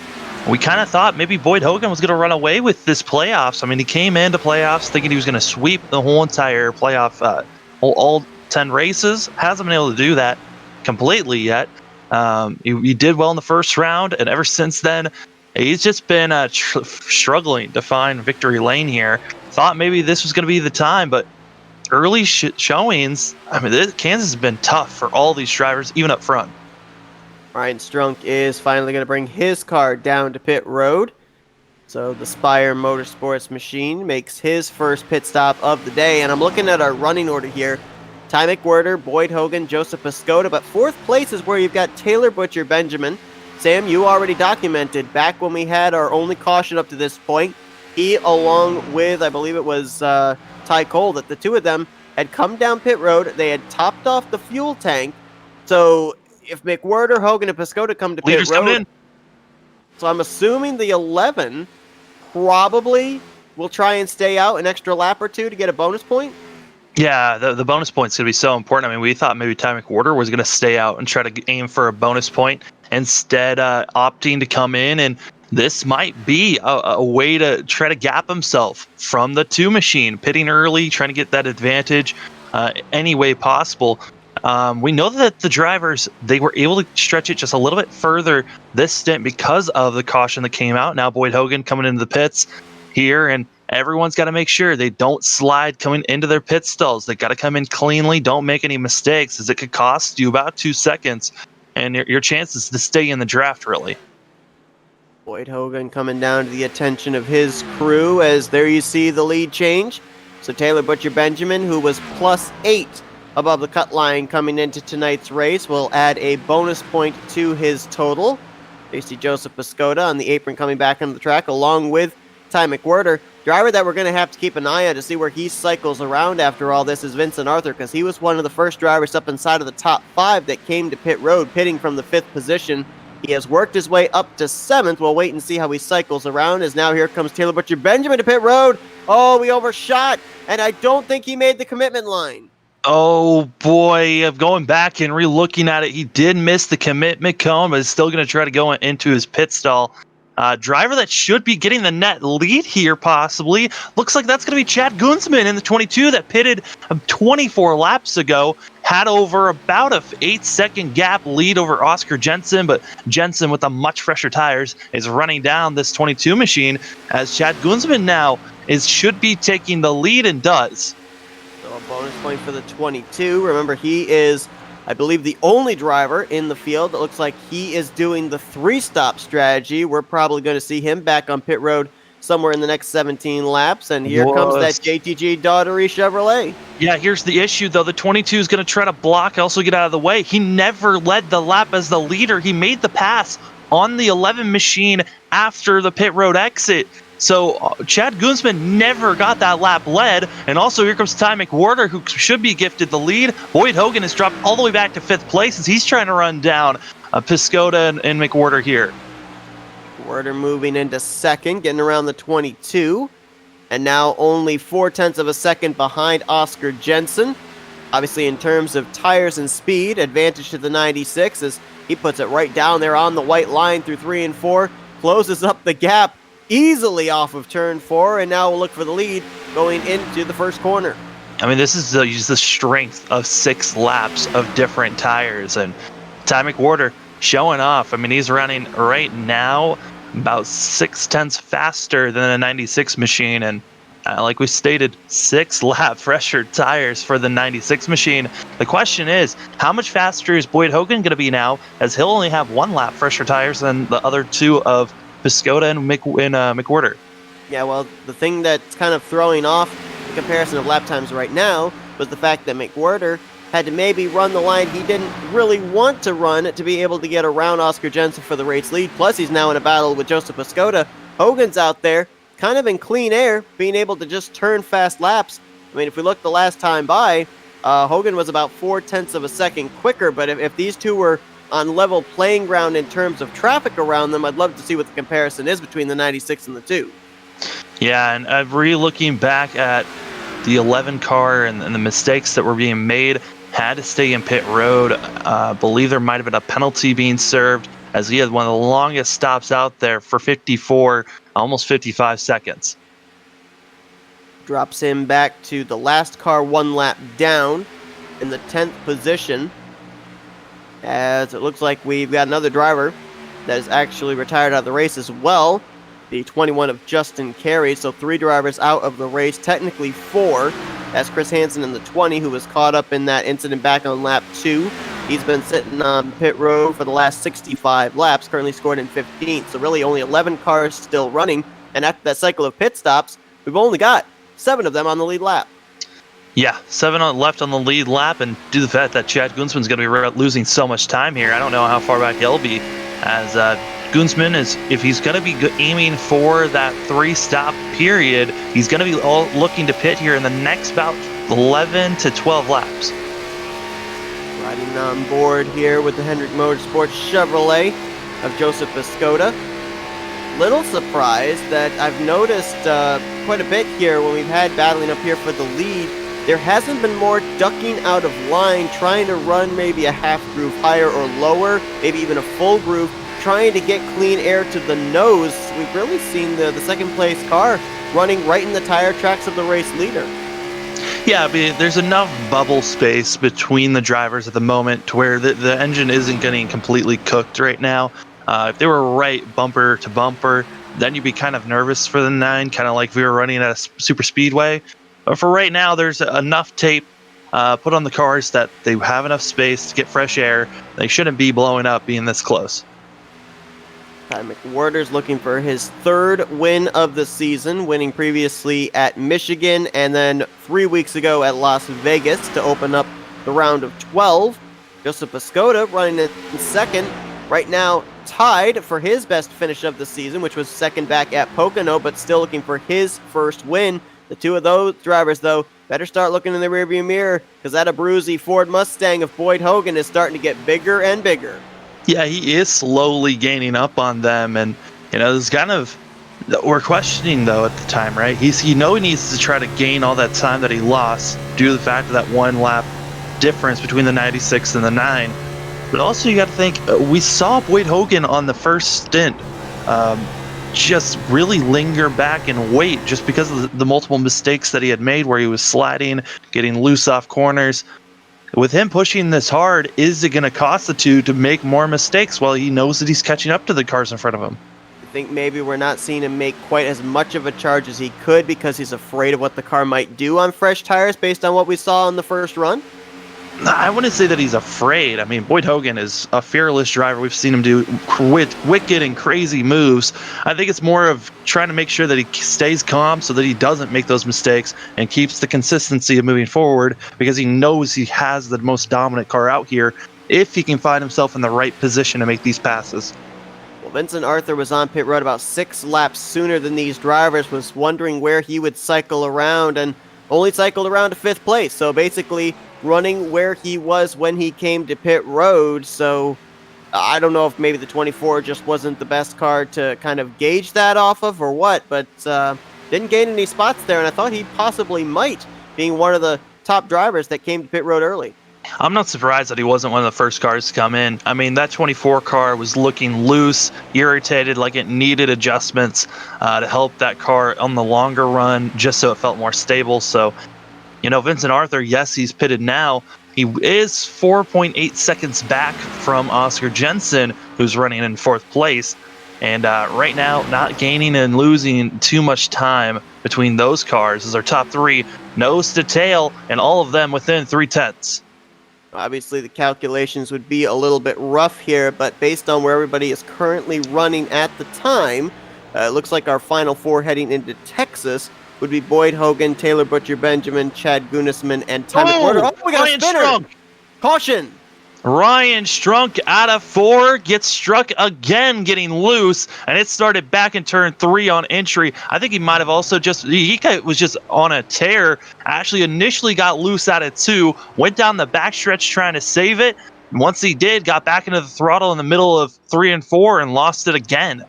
we kind of thought maybe Boyd Hogan was going to run away with this playoffs. I mean, he came into playoffs thinking he was going to sweep the whole entire playoff, all 10 races. Hasn't been able to do that completely yet. He did well in the first round, and ever since then, he's just been struggling to find victory lane here. Thought maybe this was going to be the time, but early showings, I mean, Kansas has been tough for all these drivers, even up front. Ryan Strunk is finally going to bring his car down to pit road. So the Spire Motorsports machine makes his first pit stop of the day. And I'm looking at our running order here. Ty Mcwherter, Boyd Hogan, Joseph Pascoda. But fourth place is where you've got Taylor Butcher Benjamin. Sam, you already documented back when we had our only caution up to this point. He, along with, I believe it was Ty Cole, that the two of them had come down pit road. They had topped off the fuel tank. So if Mcwherter, Hogan, and Pascoda come to pit road, in. So I'm assuming the 11 probably will try and stay out an extra lap or two to get a bonus point. Yeah, the bonus point's going to be so important. I mean, we thought maybe Ty Mcwherter was going to stay out and try to aim for a bonus point, instead opting to come in, and this might be a way to try to gap himself from the 2 machine, pitting early, trying to get that advantage any way possible. We know that the drivers, they were able to stretch it just a little bit further this stint because of the caution that came out. Now Boyd Hogan coming into the pits here, and everyone's got to make sure they don't slide coming into their pit stalls. They got to come in cleanly, don't make any mistakes, as it could cost you about 2 seconds and your chances to stay in the draft, really. Boyd Hogan coming down to the attention of his crew, as there you see the lead change. So Taylor Butcher Benjamin, who was +8 above the cut line coming into tonight's race, will add a bonus point to his total. You see Joseph Pascoda on the apron coming back onto the track, along with Ty Mcwherter. Driver that we're going to have to keep an eye on to see where he cycles around after all this is Vincent Arthur, because he was one of the first drivers up inside of the top 5 that came to pit road, pitting from the 5th position. He has worked his way up to 7th. We'll wait and see how he cycles around, as now here comes Taylor Butcher Benjamin to pit road. Oh, we overshot, and I don't think he made the commitment line. Oh boy, going back and re-looking at it, he did miss the commitment cone, but is still going to try to go into his pit stall. Driver that should be getting the net lead here, possibly. Looks like that's going to be Chad Gunsman in the 22 that pitted 24 laps ago. Had over about a 8-second gap lead over Oscar Jensen, but Jensen with the much fresher tires is running down this 22 machine, as Chad Gunsman now should be taking the lead and does. So a bonus point for the 22. Remember, he is, I believe, the only driver in the field that looks like he is doing the 3-stop strategy. We're probably going to see him back on pit road somewhere in the next 17 laps. And here comes that JTG Daughtery Chevrolet. Yeah, here's the issue, though. The 22 is going to try to block, also get out of the way. He never led the lap as the leader. He made the pass on the 11 machine after the pit road exit. So Chad Gunsman never got that lap led. And also here comes Ty Mcwherter, who should be gifted the lead. Boyd Hogan has dropped all the way back to 5th place as he's trying to run down Pascoda and Mcwherter here. Mcwherter moving into 2nd, getting around the 22. And now only 0.4 of a second behind Oscar Jensen. Obviously, in terms of tires and speed, advantage to the 96 as he puts it right down there on the white line through 3 and 4. Closes up the gap easily off of turn 4, and now we'll look for the lead going into the first corner. I mean, this is the strength of 6 laps of different tires, and Ty Mcwherter showing off. I mean, he's running right now about 0.6 faster than the 96 machine, and Like we stated, 6 lap fresher tires for the 96 machine. The question is, how much faster is Boyd Hogan going to be now, as he'll only have 1 lap fresher tires than the other 2 of Pascoda and Mcwherter? Yeah, well, the thing that's kind of throwing off the comparison of lap times right now was the fact that Mcwherter had to maybe run the line he didn't really want to run to be able to get around Oscar Jensen for the race lead. Plus, he's now in a battle with Joseph Pascoda. Hogan's out there, kind of in clean air, being able to just turn fast laps. I mean, if we look the last time by, Hogan was about 0.4 of a second quicker, but if these two were on level playing ground in terms of traffic around them, I'd love to see what the comparison is between the 96 and the 2. Yeah, and re-looking back at the 11 car and the mistakes that were being made, had to stay in pit road. Believe there might have been a penalty being served, as he had one of the longest stops out there for 54, almost 55 seconds. Drops him back to the last car 1 lap down in the 10th position, as it looks like we've got another driver that is actually retired out of the race as well, the 21 of Justin Carey. So 3 drivers out of the race, technically 4. That's Chris Hansen in the 20, who was caught up in that incident back on lap 2. He's been sitting on pit road for the last 65 laps, currently scored in 15th. So really only 11 cars still running. And after that cycle of pit stops, we've only got 7 of them on the lead lap. Yeah, 7 left on the lead lap, and due to the fact that Chad Gunsman's going to be losing so much time here, I don't know how far back he'll be, as Gunsman is, if he's going to be aiming for that 3-stop period, he's going to be looking to pit here in the next about 11 to 12 laps. Riding on board here with the Hendrick Motorsports Chevrolet of Joseph Pascoda. Little surprised that I've noticed quite a bit here when we've had battling up here for the lead. There hasn't been more ducking out of line, trying to run maybe a half groove higher or lower, maybe even a full groove, trying to get clean air to the nose. We've really seen the second place car running right in the tire tracks of the race leader. Yeah, I mean, there's enough bubble space between the drivers at the moment to where the engine isn't getting completely cooked right now. If they were right bumper to bumper, then you'd be kind of nervous for the 9, kind of like we were running at a super speedway. But for right now, there's enough tape put on the cars that they have enough space to get fresh air. They shouldn't be blowing up being this close. Mcwherter's looking for his 3rd win of the season, winning previously at Michigan and then 3 weeks ago at Las Vegas to open up the round of 12. Joseph Pascoda running in 2nd, right now tied for his best finish of the season, which was 2nd back at Pocono, but still looking for his 1st win. The 2 of those drivers, though, better start looking in the rearview mirror, because that Abruzzi Ford Mustang of Boyd Hogan is starting to get bigger and bigger. Yeah, he is slowly gaining up on them, and there's kind of, we're questioning though at the time, right? He needs to try to gain all that time that he lost due to the fact of that 1 lap difference between the 96 and the 9. But also you got to think, we saw Boyd Hogan on the first stint just really linger back and wait just because of the multiple mistakes that he had made, where he was sliding, getting loose off corners. With him pushing this hard, is it going to cost the 2 to make more mistakes while he knows that he's catching up to the cars in front of him? I think maybe we're not seeing him make quite as much of a charge as he could because he's afraid of what the car might do on fresh tires based on what we saw on the first run? I wouldn't say that he's afraid. I mean, Boyd Hogan is a fearless driver. We've seen him do wicked and crazy moves. I think it's more of trying to make sure that he stays calm so that he doesn't make those mistakes and keeps the consistency of moving forward, because he knows he has the most dominant car out here if he can find himself in the right position to make these passes. Well, Vincent Arthur was on pit road about 6 laps sooner than these drivers, was wondering where he would cycle around, and only cycled around to 5th place. So basically running where he was when he came to pit road. So I don't know if maybe the 24 just wasn't the best car to kind of gauge that off of or what, but didn't gain any spots there, and I thought he possibly might, being one of the top drivers that came to pit road early. I'm not surprised that he wasn't one of the first cars to come in. I mean, that 24 car was looking loose, irritated, like it needed adjustments to help that car on the longer run, just so it felt more stable. So, Vincent Arthur, yes, he's pitted now. He is 4.8 seconds back from Oscar Jensen, who's running in 4th place. And right now, not gaining and losing too much time between those cars as our top three, nose to tail, and all of them within 3/10. Obviously, the calculations would be a little bit rough here, but based on where everybody is currently running at the time, it looks like our final four heading into Texas would be Boyd Hogan, Taylor Butcher Benjamin, Chad Gunisman, and Ty Mcwherter. Oh, we got Ryan a spinner! Strunk. Caution! Ryan Strunk out of 4 gets struck again, getting loose, and it started back in turn 3 on entry. I think he might have also he was just on a tear. Actually, initially got loose out of 2, went down the backstretch trying to save it. And once he did, got back into the throttle in the middle of 3 and 4 and lost it again.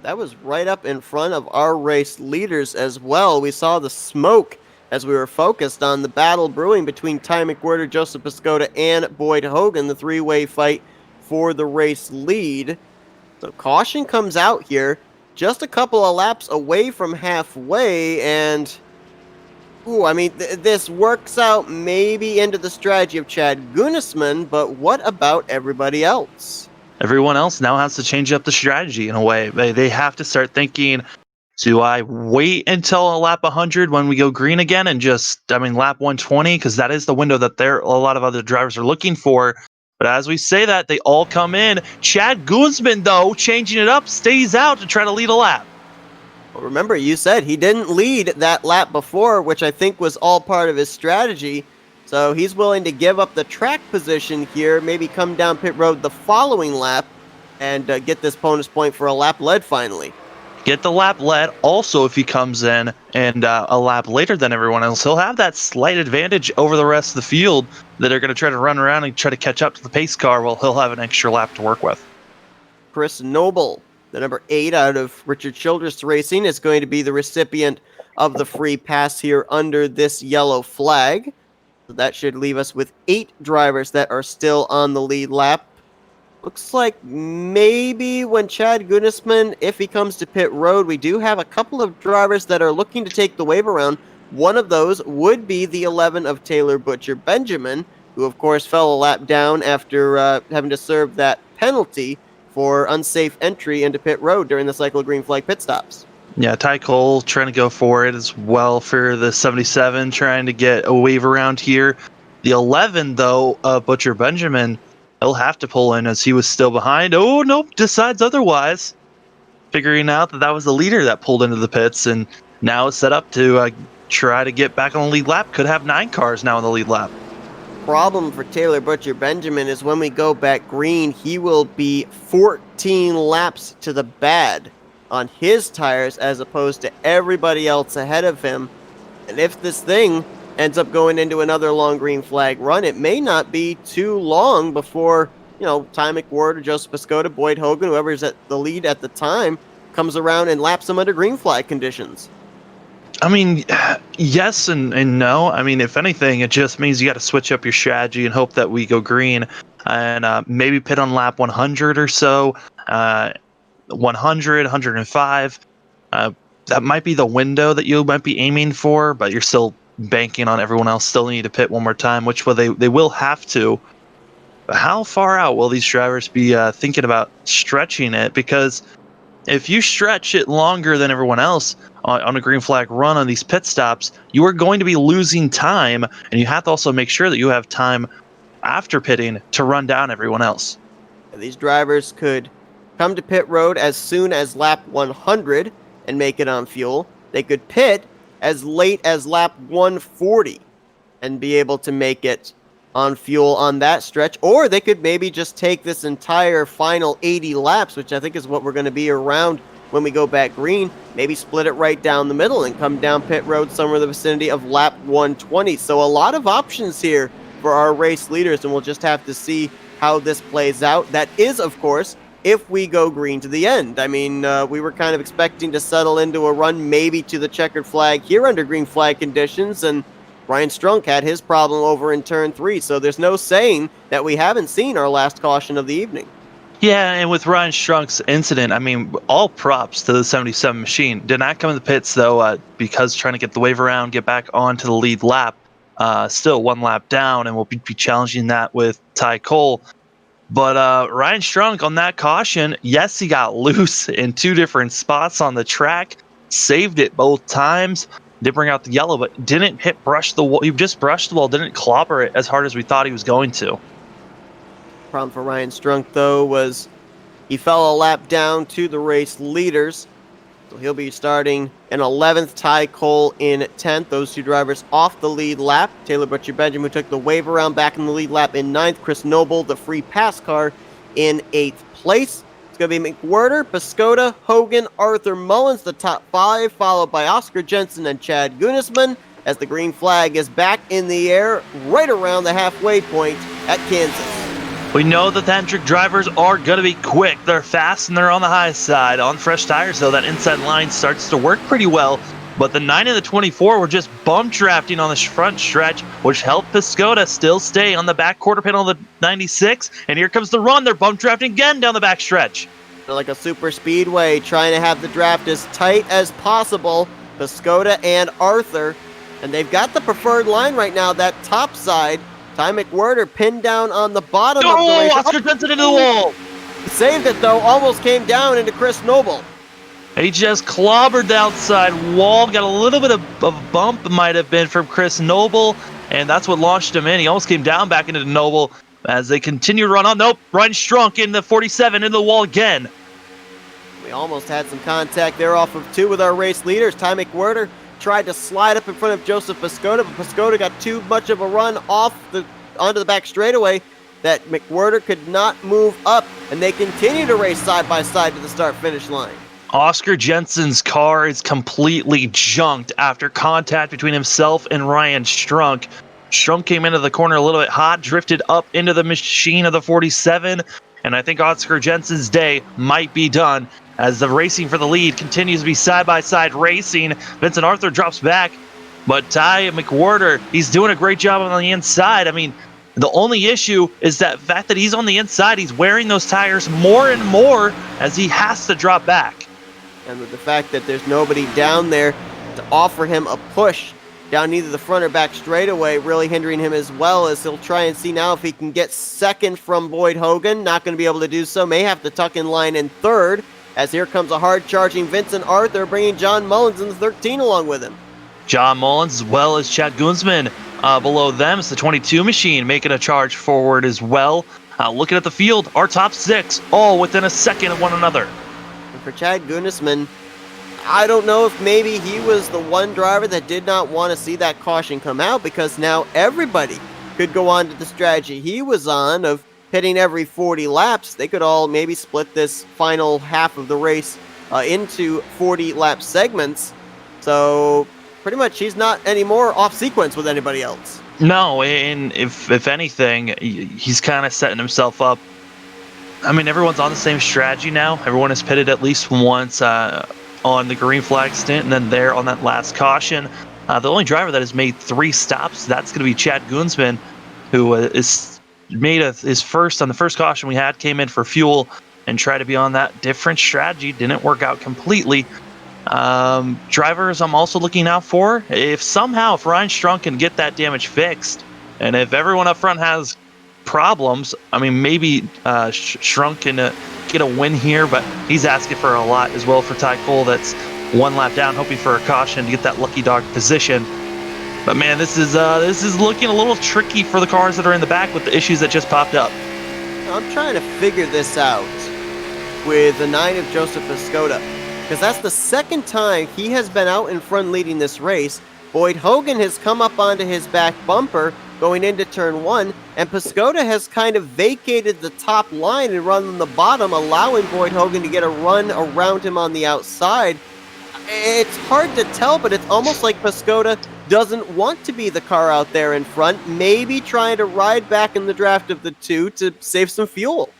That was right up in front of our race leaders as well. We saw the smoke as we were focused on the battle brewing between Ty Mcwherter, Joseph Pascoda, and Boyd Hogan, the three-way fight for the race lead. So caution comes out here, just a couple of laps away from halfway, and I mean, this works out maybe into the strategy of Chad Gunisman, but what about everybody else? Everyone else now has to change up the strategy in a way. They have to start thinking, do I wait until a lap 100 when we go green again and lap 120? Because that is the window that a lot of other drivers are looking for. But as we say that, they all come in. Chad Gunisman, though, changing it up, stays out to try to lead a lap. Well, remember, you said he didn't lead that lap before, which I think was all part of his strategy. So he's willing to give up the track position here, maybe come down pit road the following lap, and get this bonus point for a lap led finally. Get the lap led. Also, if he comes in and a lap later than everyone else, he'll have that slight advantage over the rest of the field that are going to try to run around and try to catch up to the pace car while he'll have an extra lap to work with. Chris Noble, the number 8 out of Richard Childress Racing, is going to be the recipient of the free pass here under this yellow flag. So that should leave us with 8 drivers that are still on the lead lap. Looks like maybe when Chad Gunisman, if he comes to pit road, we do have a couple of drivers that are looking to take the wave around. One of those would be the 11 of Taylor Butcher Benjamin, who of course fell a lap down after having to serve that penalty for unsafe entry into pit road during the cycle green flag pit stops. Yeah, Ty Cole trying to go for it as well for the 77, trying to get a wave around here. The 11, though, Butcher Benjamin, he'll have to pull in as he was still behind. Oh, nope, decides otherwise. Figuring out that was the leader that pulled into the pits and now is set up to try to get back on the lead lap. Could have 9 cars now in the lead lap. Problem for Taylor Butcher Benjamin is when we go back green, he will be 14 laps to the bad on his tires as opposed to everybody else ahead of him. And if this thing ends up going into another long green flag run, it may not be too long before, Ty Mcwherter, Joseph Pascoda, Boyd Hogan, whoever's at the lead at the time, comes around and laps him under green flag conditions. I mean, yes and no. I mean, if anything, it just means you got to switch up your strategy and hope that we go green and maybe pit on lap 100 or so, 100, 105. That might be the window that you might be aiming for, but you're still banking on everyone else still need to pit one more time, which they will have to. But how far out will these drivers be thinking about stretching it? Because if you stretch it longer than everyone else on a green flag run on these pit stops, you are going to be losing time, and you have to also make sure that you have time after pitting to run down everyone else. These drivers could come to pit road as soon as lap 100 and make it on fuel. They could pit as late as lap 140 and be able to make it on fuel on that stretch, or they could maybe just take this entire final 80 laps, which I think is what we're going to be around when we go back green, maybe split it right down the middle and come down pit road somewhere in the vicinity of lap 120. So a lot of options here for our race leaders, and we'll just have to see how this plays out. That is, of course, if we go green to the end. I mean, we were kind of expecting to settle into a run maybe to the checkered flag here under green flag conditions, and Ryan Strunk had his problem over in turn 3, so there's no saying that we haven't seen our last caution of the evening. Yeah, and with Ryan Strunk's incident, I mean, all props to the 77 machine. Did not come in the pits, though, because trying to get the wave around, get back onto the lead lap. Still 1 lap down, and we'll be challenging that with Ty Cole. But Ryan Strunk on that caution, yes, he got loose in two different spots on the track, saved it both times, did bring out the yellow, but didn't brush the wall. He just brushed the wall, didn't clobber it as hard as we thought he was going to. Problem for Ryan Strunk, though, was he fell a lap down to the race leaders. So he'll be starting in 11th, Ty Cole in 10th. Those two drivers off the lead lap. Taylor Butcher-Benjamin, who took the wave around, back in the lead lap in 9th. Chris Noble, the free pass car, in 8th place. It's going to be Mcwherter, Pascoda, Hogan, Arthur Mullins, the top 5, followed by Oscar Jensen and Chad Gunisman, as the green flag is back in the air right around the halfway point at Kansas. We know that the Hendrick drivers are going to be quick. They're fast and they're on the high side. On fresh tires, though, that inside line starts to work pretty well. But the 9 and the 24 were just bump drafting on the front stretch, which helped Pascoda still stay on the back quarter panel of the 96. And here comes the run. They're bump drafting again down the back stretch. They're like a super speedway, trying to have the draft as tight as possible. Pascoda and Arthur. And they've got the preferred line right now, that top side. Ty Mcwherter pinned down on the bottom of the race. Oscar Jensen into the wall. Saved it, though. Almost came down into Chris Noble. He just clobbered the outside wall. Got a little bit of a bump, might have been, from Chris Noble. And that's what launched him in. He almost came down back into Noble as they continue to run on. Nope, Ryan Strunk in the 47 into the wall again. We almost had some contact there off of 2 with our race leaders. Ty Mcwherter tried to slide up in front of Joseph Pascoda, but Pascoda got too much of a run onto the back straightaway that Mcwherter could not move up, and they continue to race side by side to the start-finish line. Oscar Jensen's car is completely junked after contact between himself and Ryan Strunk. Strunk came into the corner a little bit hot, drifted up into the machine of the 47, and I think Oscar Jensen's day might be done as the racing for the lead continues to be side-by-side racing. Vincent Arthur drops back, but Ty Mcwherter, he's doing a great job on the inside. I mean, the only issue is that fact that he's on the inside, he's wearing those tires more and more as he has to drop back. And with the fact that there's nobody down there to offer him a push down either the front or back straightaway, really hindering him as well, as he'll try and see now if he can get second from Boyd Hogan. Not going to be able to do so. May have to tuck in line in third, as here comes a hard-charging Vincent Arthur, bringing John Mullins in the 13 along with him. John Mullins, as well as Chad Gunsman, below them. It's the 22 machine making a charge forward as well. Looking at the field, our top 6, all within a second of one another. And for Chad Gunisman, I don't know if maybe he was the one driver that did not want to see that caution come out, because now everybody could go on to the strategy he was on of hitting every 40 laps. They could all maybe split this final half of the race into 40-lap segments. So pretty much he's not anymore off sequence with anybody else. No, and if anything, he's kind of setting himself up. I mean, everyone's on the same strategy now. Everyone has pitted at least once on the green flag stint, and then there on that last caution. The only driver that has made 3 stops, that's going to be Chad Gunsman, who is made his first on the first caution we had, came in for fuel and tried to be on that different strategy. Didn't work out completely. Drivers I'm also looking out for, if Ryan Strunk can get that damage fixed, and if everyone up front has problems, I mean, maybe Strunk can get a win here, but he's asking for a lot as well for Ty Cole. That's 1 lap down, hoping for a caution to get that lucky dog position. But man, this is looking a little tricky for the cars that are in the back with the issues that just popped up. I'm trying to figure this out with the 9 of Joseph Pascoda, because that's the second time he has been out in front leading this race. Boyd Hogan has come up onto his back bumper going into turn 1, and Pascoda has kind of vacated the top line and run on the bottom, allowing Boyd Hogan to get a run around him on the outside. It's hard to tell, but it's almost like Pascoda doesn't want to be the car out there in front, maybe trying to ride back in the draft of the 2 to save some fuel.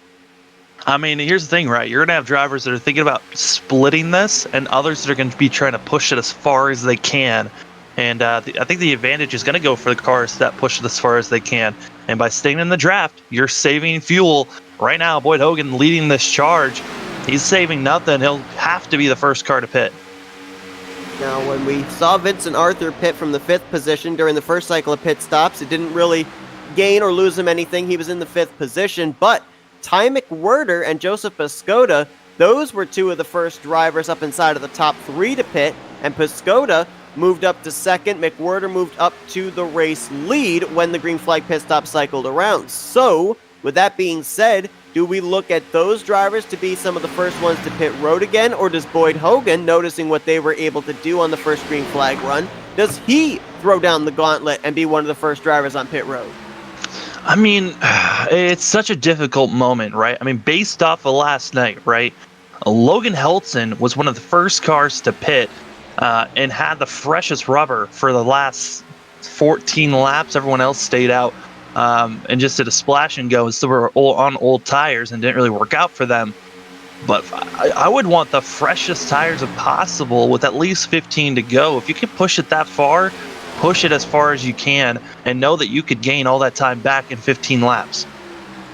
I mean, here's the thing, right? You're going to have drivers that are thinking about splitting this, and others that are going to be trying to push it as far as they can. And I think the advantage is going to go for the cars that push it as far as they can. And by staying in the draft, you're saving fuel. Right now, Boyd Hogan leading this charge. He's saving nothing. He'll have to be the first car to pit. Now, when we saw Vincent Arthur pit from the 5th position during the first cycle of pit stops, it didn't really gain or lose him anything. He was in the 5th position, but Ty Mcwherter and Joseph Pascoda, those were two of the first drivers up inside of the top 3 to pit, and Pascoda moved up to second. Mcwherter moved up to the race lead when the green flag pit stop cycled around. So, with that being said, do we look at those drivers to be some of the first ones to pit road again, or does Boyd Hogan, noticing what they were able to do on the first green flag run, does he throw down the gauntlet and be one of the first drivers on pit road? I mean, it's such a difficult moment, right? I mean, based off of last night, right? Logan Helton was one of the first cars to pit and had the freshest rubber for the last 14 laps. Everyone else stayed out and just did a splash and go and still were on old tires and didn't really work out for them. But I would want the freshest tires if possible with at least 15 to go. If you can push it that far, push it as far as you can and know that you could gain all that time back in 15 laps.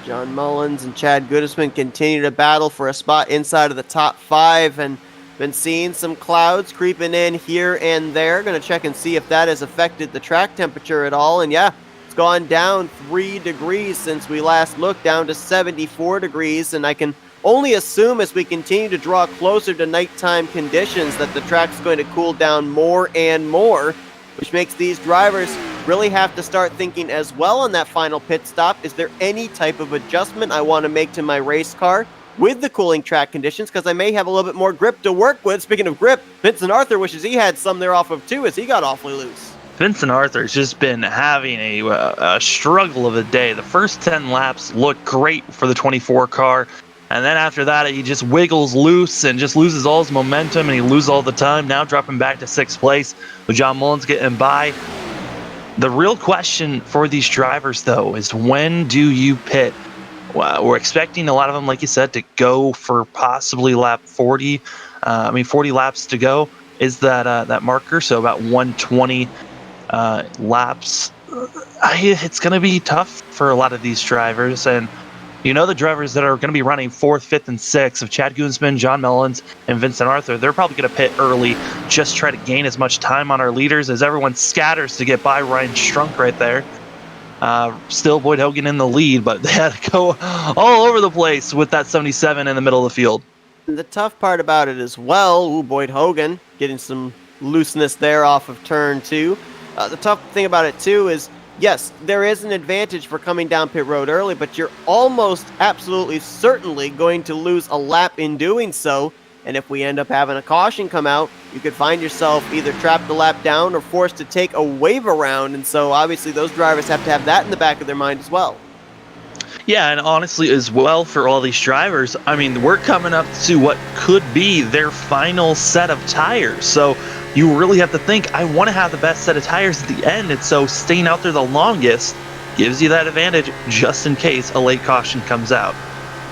John Mullins and Chad Goodisman continue to battle for a spot inside of the top 5, and been seeing some clouds creeping in here and there. Going to check and see if that has affected the track temperature at all. And yeah, it's gone down 3 degrees since we last looked, down to 74 degrees. And I can only assume as we continue to draw closer to nighttime conditions that the track's going to cool down more and more, which makes these drivers really have to start thinking as well on that final pit stop. Is there any type of adjustment I want to make to my race car with the cooling track conditions, because I may have a little bit more grip to work with? Speaking of grip, Vincent Arthur wishes he had some there off of too, as he got awfully loose. Vincent Arthur's just been having a struggle of a day. The first 10 laps looked great for the 24 car, and then after that he just wiggles loose and just loses all his momentum, and he loses all the time, now dropping back to 6th place with John Mullins getting by. The real question for these drivers, though, is when do you pit? Well, we're expecting a lot of them, like you said, to go for possibly lap 40. 40 laps to go is that marker, so about 120 laps. It's going to be tough for a lot of these drivers, and the drivers that are going to be running 4th, 5th, and 6th of Chad Goodisman, John Mullins, and Vincent Arthur, they're probably going to pit early, just try to gain as much time on our leaders as everyone scatters to get by Ryan Strunk right there. Still Boyd Hogan in the lead, but they had to go all over the place with that 77 in the middle of the field. The tough part about it as well, Boyd Hogan getting some looseness there off of turn 2. The tough thing about it too is, yes, there is an advantage for coming down pit road early, but you're almost absolutely certainly going to lose a lap in doing so. And if we end up having a caution come out, you could find yourself either trapped a lap down or forced to take a wave around. And so obviously those drivers have to have that in the back of their mind as well. Yeah, and honestly as well for all these drivers, I mean, we're coming up to what could be their final set of tires. So you really have to think, I want to have the best set of tires at the end, and so staying out there the longest gives you that advantage just in case a late caution comes out.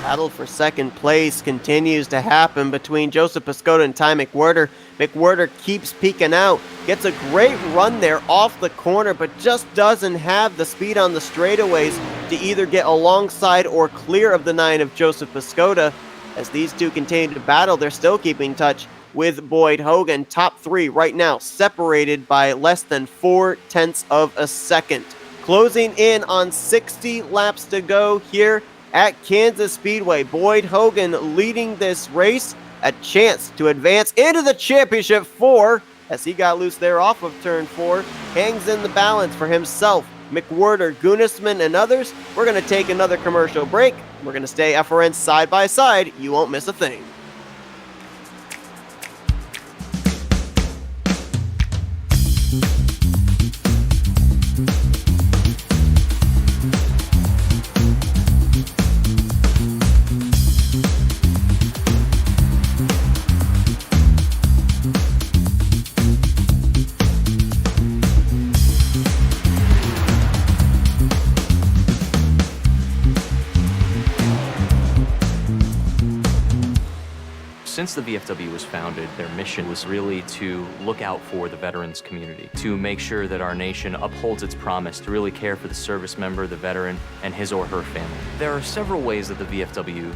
Battle for second place continues to happen between Joseph Pascoda and Ty Mcwherter. Mcwherter keeps peeking out, gets a great run there off the corner, but just doesn't have the speed on the straightaways to either get alongside or clear of the 9 of Joseph Pascoda. As these two continue to battle, they're still keeping touch with Boyd Hogan. Top 3 right now, separated by less than 0.4 of a second. Closing in on 60 laps to go here at Kansas Speedway. Boyd Hogan leading this race, a chance to advance into the championship 4, as he got loose there off of turn 4, hangs in the balance for himself, Mcwherter, Goodisman, and others. We're going to take another commercial break. We're going to stay FRN side by side. You won't miss a thing. Since the VFW was founded, their mission was really to look out for the veterans community, to make sure that our nation upholds its promise to really care for the service member, the veteran, and his or her family. There are several ways that the VFW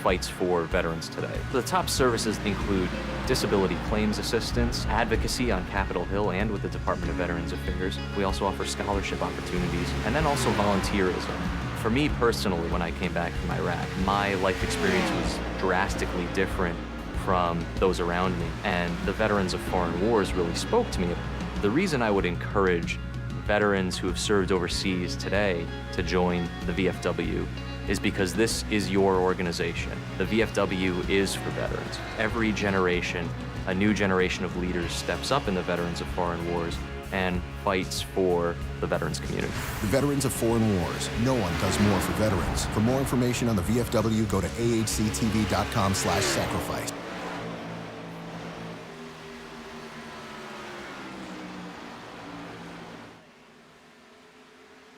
fights for veterans today. The top services include disability claims assistance, advocacy on Capitol Hill and with the Department of Veterans Affairs. We also offer scholarship opportunities, and then also volunteerism. For me personally, when I came back from Iraq, my life experience was drastically different from those around me, and the veterans of foreign wars really spoke to me. The reason I would encourage veterans who have served overseas today to join the VFW is because this is your organization. The VFW is for veterans. Every generation, a new generation of leaders steps up in the veterans of foreign wars and fights for the veterans community. The Veterans of Foreign Wars. No one does more for veterans. For more information on the VFW, go to ahctv.com/sacrifice.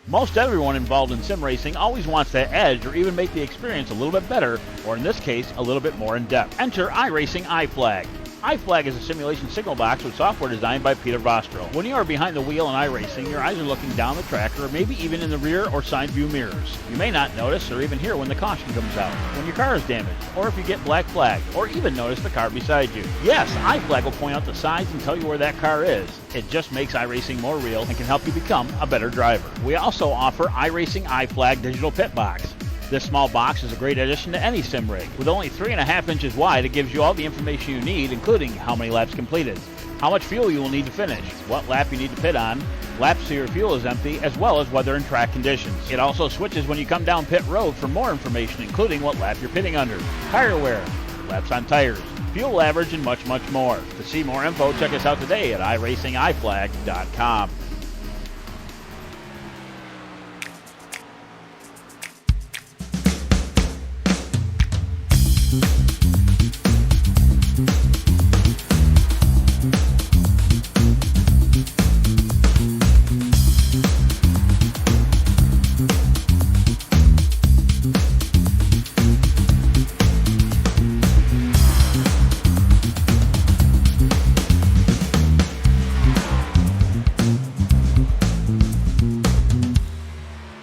Most everyone involved in sim racing always wants that edge or even make the experience a little bit better, or in this case, a little bit more in-depth. Enter Iracing Iflag. Iflag is a simulation signal box with software designed by Peter Vostro. When you are behind the wheel in Iracing, your eyes are looking down the track or maybe even in the rear or side view mirrors. You may not notice or even hear when the caution comes out, when your car is damaged, or if you get black flagged, or even notice the car beside you. Yes, Iflag will point out the signs and tell you where that car is. It just makes iRacing more real and can help you become a better driver. We also offer iRacing Iflag Digital Pit Box. This small box is a great addition to any sim rig. With only 3.5 inches wide, it gives you all the information you need, including how many laps completed, how much fuel you will need to finish, what lap you need to pit on, laps till your fuel is empty, as well as weather and track conditions. It also switches when you come down pit road for more information, including what lap you're pitting under, tire wear, laps on tires, fuel average, and much, much more. To see more info, check us out today at iracingiflag.com.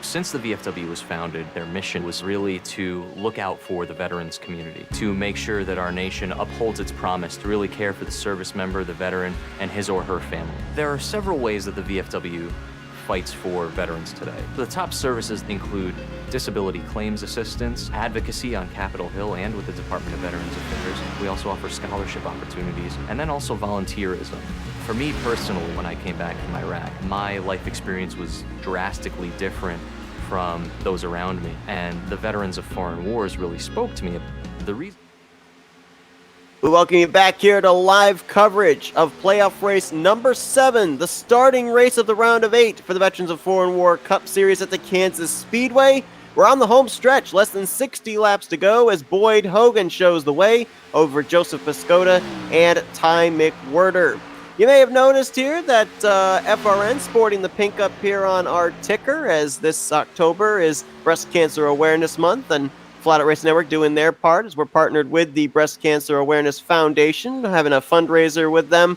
Since the VFW was founded, their mission was really to look out for the veterans community, to make sure that our nation upholds its promise to really care for the service member, the veteran, and his or her family. There are several ways that the VFW fights for veterans today. The top services include disability claims assistance, advocacy on Capitol Hill and with the Department of Veterans Affairs. We also offer scholarship opportunities, and then also volunteerism. For me personally, when I came back from Iraq, my life experience was drastically different from those around me, and the veterans of foreign wars really spoke to me. The reason We welcome you back here to live coverage of playoff race number 7, the starting race of the round of 8 for the Veterans of Foreign War Cup Series at the Kansas Speedway. We're on the home stretch, less than 60 laps to go as Boyd Hogan shows the way over Joseph Pascoda and Ty Mcwherter. You may have noticed here that FRN sporting the pink up here on our ticker, as this October is Breast Cancer Awareness Month, and Flatout Racing Network doing their part as we're partnered with the Breast Cancer Awareness Foundation, having a fundraiser with them,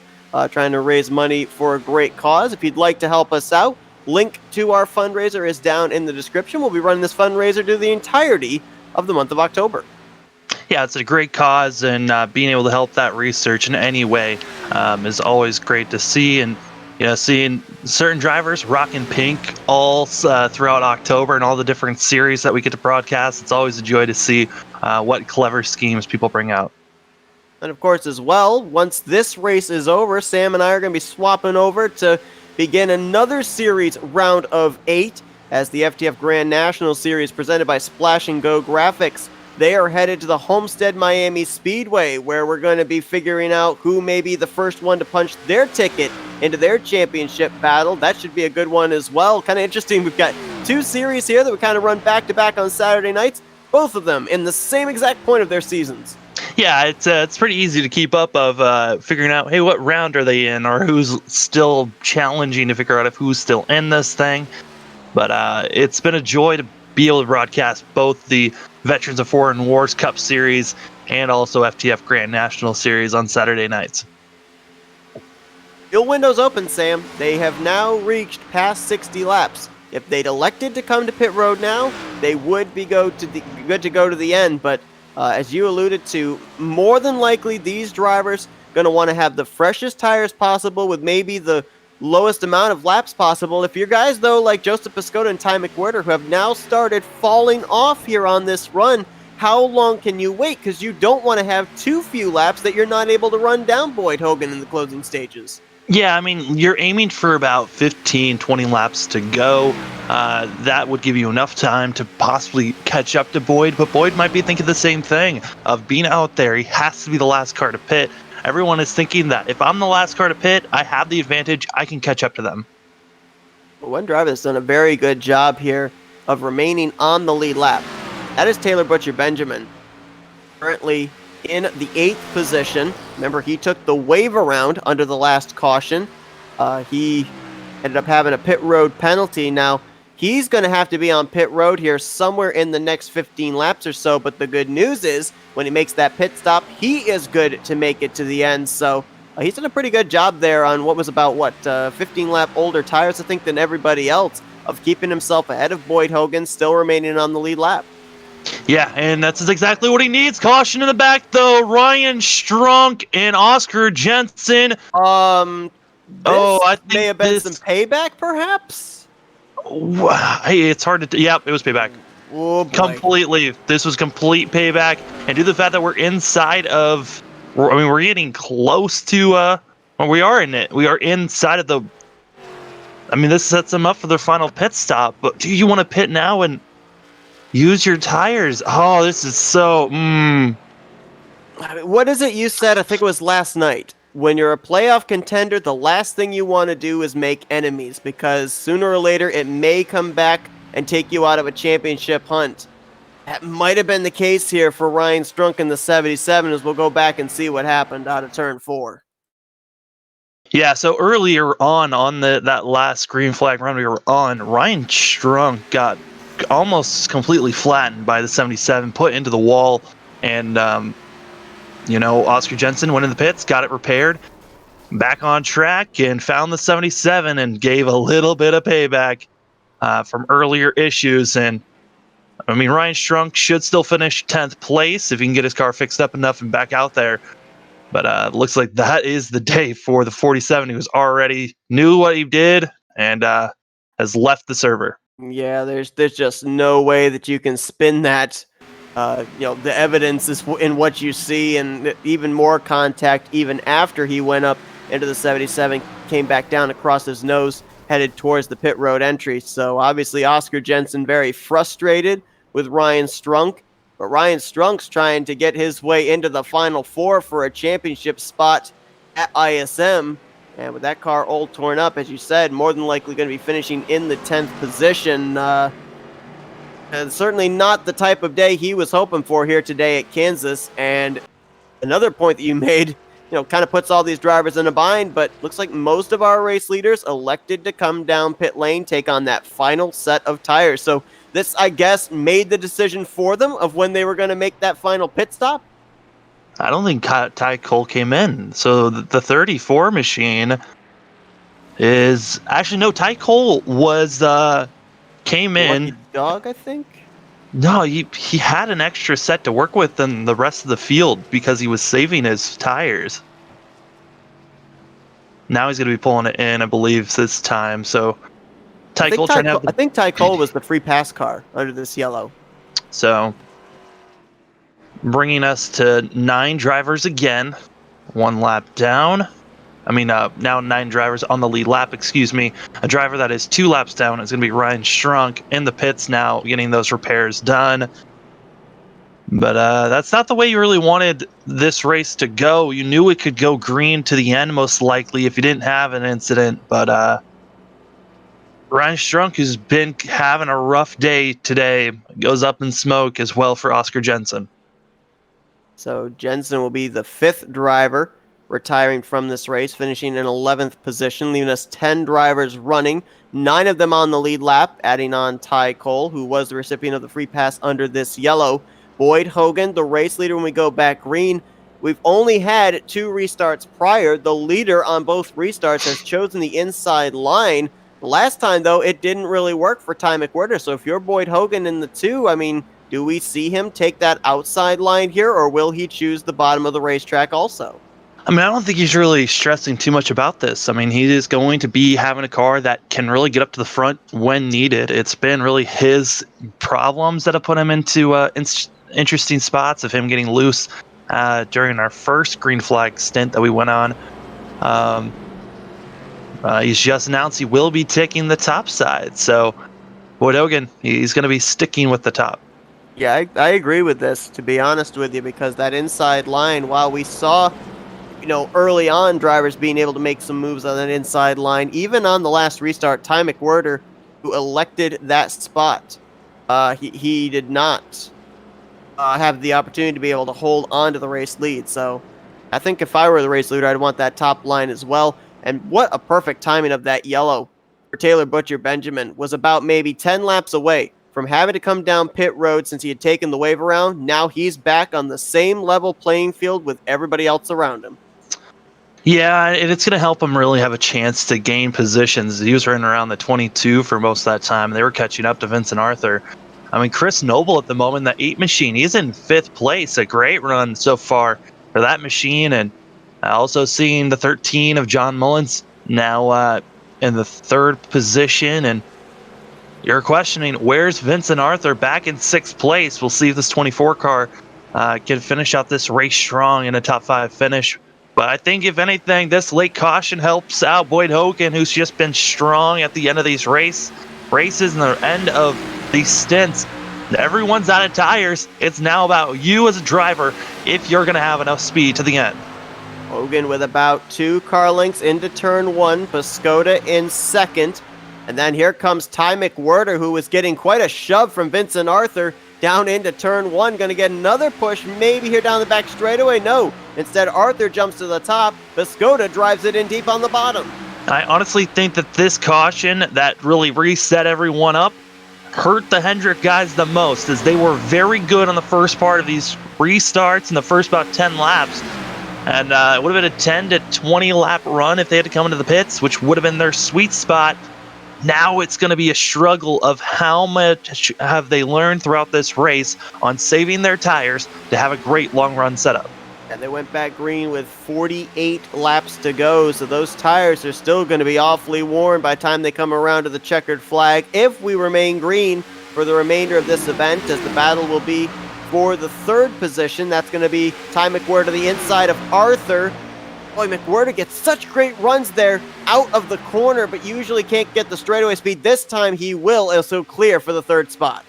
trying to raise money for a great cause. If you'd like to help us out, link to our fundraiser is down in the description. We'll be running this fundraiser to the entirety of the month of October. Yeah, it's a great cause, and being able to help that research in any way is always great to see. And seeing certain drivers rocking pink all throughout October and all the different series that we get to broadcast, it's always a joy to see what clever schemes people bring out. And of course, as well, once this race is over, Sam and I are going to be swapping over to begin another series round of 8 as the FTF Grand National Series presented by Splash and Go Graphics. They are headed to the Homestead Miami Speedway, where we're going to be figuring out who may be the first one to punch their ticket into their championship battle. That should be a good one as well. Kind of interesting. We've got 2 series here that we kind of run back-to-back on Saturday nights, both of them in the same exact point of their seasons. Yeah, it's pretty easy to keep up of figuring out, hey, what round are they in, or who's still challenging to figure out if who's still in this thing. But it's been a joy to be able to broadcast both the Veterans of Foreign Wars Cup Series and also FTF Grand National Series on Saturday nights. Fuel window's open, Sam. They have now reached past 60 laps. If they'd elected to come to pit road now, they would be good to go to the end. But as you alluded to, more than likely these drivers going to want to have the freshest tires possible with maybe the lowest amount of laps possible. If your guys, though, like Joseph Pascoda and Ty Mcwherter, who have now started falling off here on this run, how long can you wait? Because you don't want to have too few laps that you're not able to run down Boyd Hogan in the closing stages. Yeah, I mean, you're aiming for about 15, 20 laps to go. That would give you enough time to possibly catch up to Boyd, but Boyd might be thinking the same thing of being out there. He has to be the last car to pit. Everyone is thinking that if I'm the last car to pit, I have the advantage. I can catch up to them. One driver that's done a very good job here of remaining on the lead lap. That is Taylor Butcher Benjamin, currently in the 8th position. Remember, he took the wave around under the last caution. He ended up having a pit road penalty. Now, he's going to have to be on pit road here somewhere in the next 15 laps or so, but the good news is when he makes that pit stop, he is good to make it to the end. So he's done a pretty good job there on what was about, 15 lap older tires, I think, than everybody else, of keeping himself ahead of Boyd Hogan, still remaining on the lead lap. Yeah, and that's exactly what he needs. Caution in the back, though. Ryan Strunk and Oscar Jensen. I think may have been some payback, perhaps? Hey, it's hard to... Yep, it was payback. Oh, boy. Completely. This was complete payback. And due to the fact that we're inside of... I mean, we're getting close to... well, we are in it. We are inside of the... I mean, this sets them up for their final pit stop. But do you want to pit now and use your tires? Oh, this is so... What is it you said? I think it was last night. When you're a playoff contender, the last thing you want to do is make enemies, because sooner or later it may come back and take you out of a championship hunt. That might have been the case here for Ryan Strunk in the 77, as we'll go back and see what happened out of turn 4. Yeah, so earlier on that last green flag run we were on, Ryan Strunk got almost completely flattened by the 77, put into the wall, and Oscar Jensen went in the pits, got it repaired, back on track, and found the 77 and gave a little bit of payback from earlier issues. And I mean, Ryan Strunk should still finish 10th place if he can get his car fixed up enough and back out there. But looks like that is the day for the 47, who's already knew what he did and has left the server. Yeah, there's just no way that you can spin that. The evidence is in what you see, and even more contact even after he went up into the 77, came back down across his nose, headed towards the pit road entry. So obviously Oscar Jensen very frustrated with Ryan Strunk, but Ryan Strunk's trying to get his way into the Final Four for a championship spot at ISM. And with that car all torn up, as you said, more than likely going to be finishing in the 10th position. And certainly not the type of day he was hoping for here today at Kansas. And another point that you made, kind of puts all these drivers in a bind, but looks like most of our race leaders elected to come down pit lane, take on that final set of tires. So this, I guess, made the decision for them of when they were going to make that final pit stop. I don't think Ty Cole came in. So the 34 machine is... Actually, no, Ty Cole came in... Lucky Dog, I think? No, he had an extra set to work with than the rest of the field because he was saving his tires. Now he's going to be pulling it in, I believe, this time. So I think Ty Cole was the free pass car under this yellow. So bringing us to 9 drivers again, 1 lap down. I mean, now 9 drivers on the lead lap, excuse me. A driver that is 2 laps down is going to be Ryan Strunk in the pits now, getting those repairs done. But that's not the way you really wanted this race to go. You knew it could go green to the end, most likely, if you didn't have an incident. But Ryan Strunk, who's been having a rough day today, goes up in smoke as well for Oscar Jensen. So Jensen will be the 5th driver retiring from this race, finishing in 11th position, leaving us 10 drivers running, 9 of them on the lead lap, adding on Ty Cole, who was the recipient of the free pass under this yellow. Boyd Hogan, the race leader when we go back green. We've only had 2 restarts prior. The leader on both restarts has chosen the inside line. The last time, though, it didn't really work for Ty Mcwherter. So if you're Boyd Hogan in the 2, I mean, do we see him take that outside line here, or will he choose the bottom of the racetrack also? I mean, I don't think he's really stressing too much about this. I mean, he is going to be having a car that can really get up to the front when needed. It's been really his problems that have put him into interesting spots of him getting loose during our first green flag stint that we went on. He's just announced he will be taking the top side. So, Boyd Hogan, he's going to be sticking with the top. Yeah, I agree with this, to be honest with you, because that inside line, while we saw early on drivers being able to make some moves on that inside line, even on the last restart, Ty Mcwherter, who elected that spot, he did not have the opportunity to be able to hold on to the race lead. So I think if I were the race leader, I'd want that top line as well. And what a perfect timing of that yellow for Taylor Butcher Benjamin. Was about maybe 10 laps away from having to come down pit road since he had taken the wave around. Now he's back on the same level playing field with everybody else around him. Yeah, and it's going to help him really have a chance to gain positions. He was running around the 22 for most of that time. They were catching up to Vincent Arthur. I mean, Chris Noble at the moment, the 8 machine, he's in 5th place. A great run so far for that machine. And also seeing the 13 of John Mullins now in the 3rd position. And you're questioning, where's Vincent Arthur back in 6th place? We'll see if this 24 car can finish out this race strong in a top 5 finish. But I think, if anything, this late caution helps out Boyd Hogan, who's just been strong at the end of these races and the end of these stints. Everyone's out of tires. It's now about you as a driver if you're going to have enough speed to the end. Hogan with about 2 car lengths into turn 1. Pascoda in 2nd. And then here comes Ty Mcwherter, who was getting quite a shove from Vincent Arthur down into turn 1. Going to get another push maybe here down the back straightaway. No. Instead, Arthur jumps to the top. Pascoda drives it in deep on the bottom. I honestly think that this caution that really reset everyone up hurt the Hendrick guys the most, as they were very good on the first part of these restarts in the first about 10 laps. And it would have been a 10 to 20 lap run if they had to come into the pits, which would have been their sweet spot. Now it's going to be a struggle of how much have they learned throughout this race on saving their tires to have a great long run setup. And they went back green with 48 laps to go, so those tires are still going to be awfully worn by the time they come around to the checkered flag if we remain green for the remainder of this event, as the battle will be for the 3rd position. That's going to be Ty Mcwherter to the inside of Arthur. Boy, Mcwherter gets such great runs there out of the corner, but usually can't get the straightaway speed. This time he will, also clear for the 3rd spot.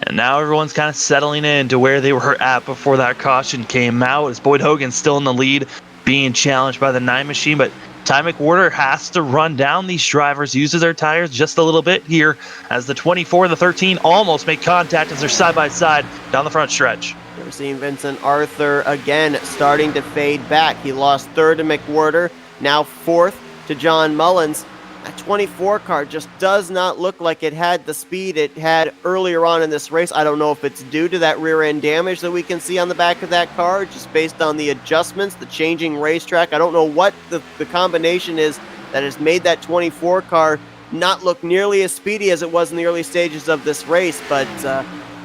And now everyone's kind of settling in to where they were at before that caution came out, as Boyd Hogan's still in the lead, being challenged by the 9 machine. But Ty Mcwherter has to run down these drivers, uses their tires just a little bit here, as the 24 and the 13 almost make contact as they're side by side down the front stretch. We're seeing Vincent Arthur again starting to fade back. He lost 3rd to Mcwherter, now 4th to John Mullins. That 24 car just does not look like it had the speed it had earlier on in this race. I don't know if it's due to that rear end damage that we can see on the back of that car, just based on the adjustments, the changing racetrack. I don't know what the combination is that has made that 24 car not look nearly as speedy as it was in the early stages of this race, but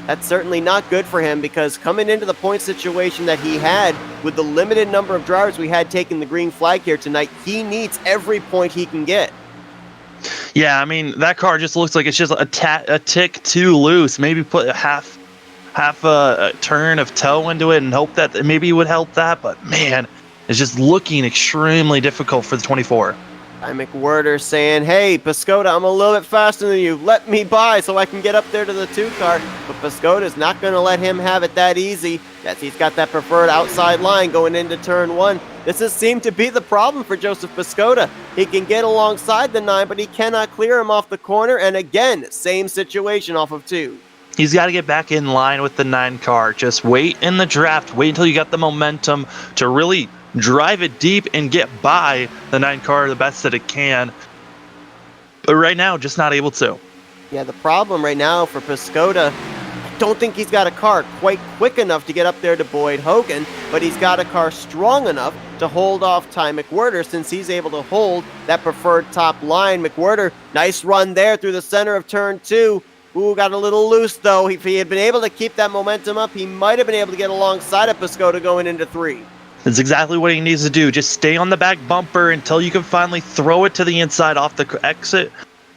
that's certainly not good for him, because coming into the point situation that he had with the limited number of drivers we had taking the green flag here tonight, he needs every point he can get. Yeah, I mean, that car just looks like it's just a tick too loose. Maybe put a half a turn of toe into it and hope that maybe it would help that. But man, it's just looking extremely difficult for the 24. Ty Mcwherter saying, hey, Pascoda, I'm a little bit faster than you. Let me by so I can get up there to the 2 car. But Pascoda's not going to let him have it that easy. Yes, he's got that preferred outside line going into turn 1. This has seemed to be the problem for Joseph Pascoda. He can get alongside the 9, but he cannot clear him off the corner. And again, same situation off of 2. He's got to get back in line with the 9 car. Just wait in the draft. Wait until you got the momentum to really drive it deep and get by the 9 car the best that it can. But right now, just not able to. Yeah, the problem right now for Pascoda, I don't think he's got a car quite quick enough to get up there to Boyd Hogan, but he's got a car strong enough to hold off Ty Mcwherter, since he's able to hold that preferred top line. Mcwherter, nice run there through the center of turn 2. Ooh, got a little loose though. If he had been able to keep that momentum up, he might have been able to get alongside of Pascoda going into 3. That's exactly what he needs to do. Just stay on the back bumper until you can finally throw it to the inside off the exit.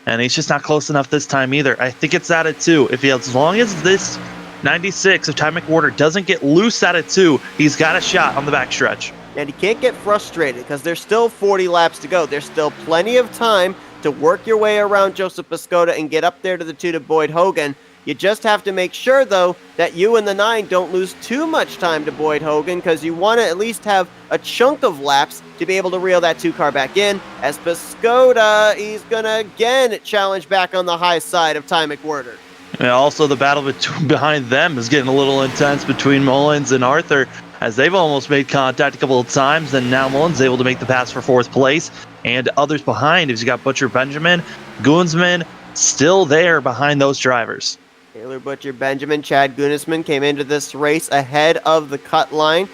And he's just not close enough this time either. I think it's at it 2. As long as this 96 of Ty Mcwherter doesn't get loose at it 2, he's got a shot on the backstretch. And he can't get frustrated because there's still 40 laps to go. There's still plenty of time to work your way around Joseph Pascoda and get up there to the 2 to Boyd Hogan. You just have to make sure, though, that you and the 9 don't lose too much time to Boyd Hogan, because you want to at least have a chunk of laps to be able to reel that 2 car back in. As Pascoda, he's going to again challenge back on the high side of Ty Mcwherter. And also the battle behind them is getting a little intense between Mullins and Arthur, as they've almost made contact a couple of times, and now Mullins is able to make the pass for 4th place. And others behind, as you got Butcher Benjamin, Goonsman, still there behind those drivers. Taylor Butcher Benjamin, Chad Gunisman came into this race ahead of the cut line.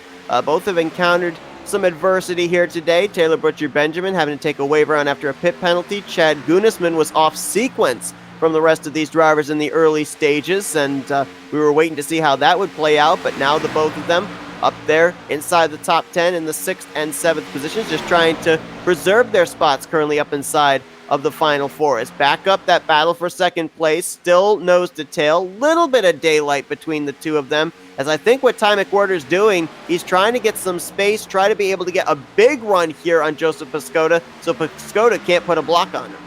Both have encountered some adversity here today. Taylor Butcher Benjamin having to take a wave around after a pit penalty. Chad Gunisman was off sequence from the rest of these drivers in the early stages, and we were waiting to see how that would play out, but now the both of them up there inside the top 10 in the 6th and 7th positions, just trying to preserve their spots currently up inside of the final 4. As back up that battle for 2nd place, still nose to tail, little bit of daylight between the 2 of them, as I think what Ty Mcwherter's doing, he's trying to get some space, try to be able to get a big run here on Joseph Pascoda, so Pascoda can't put a block on him.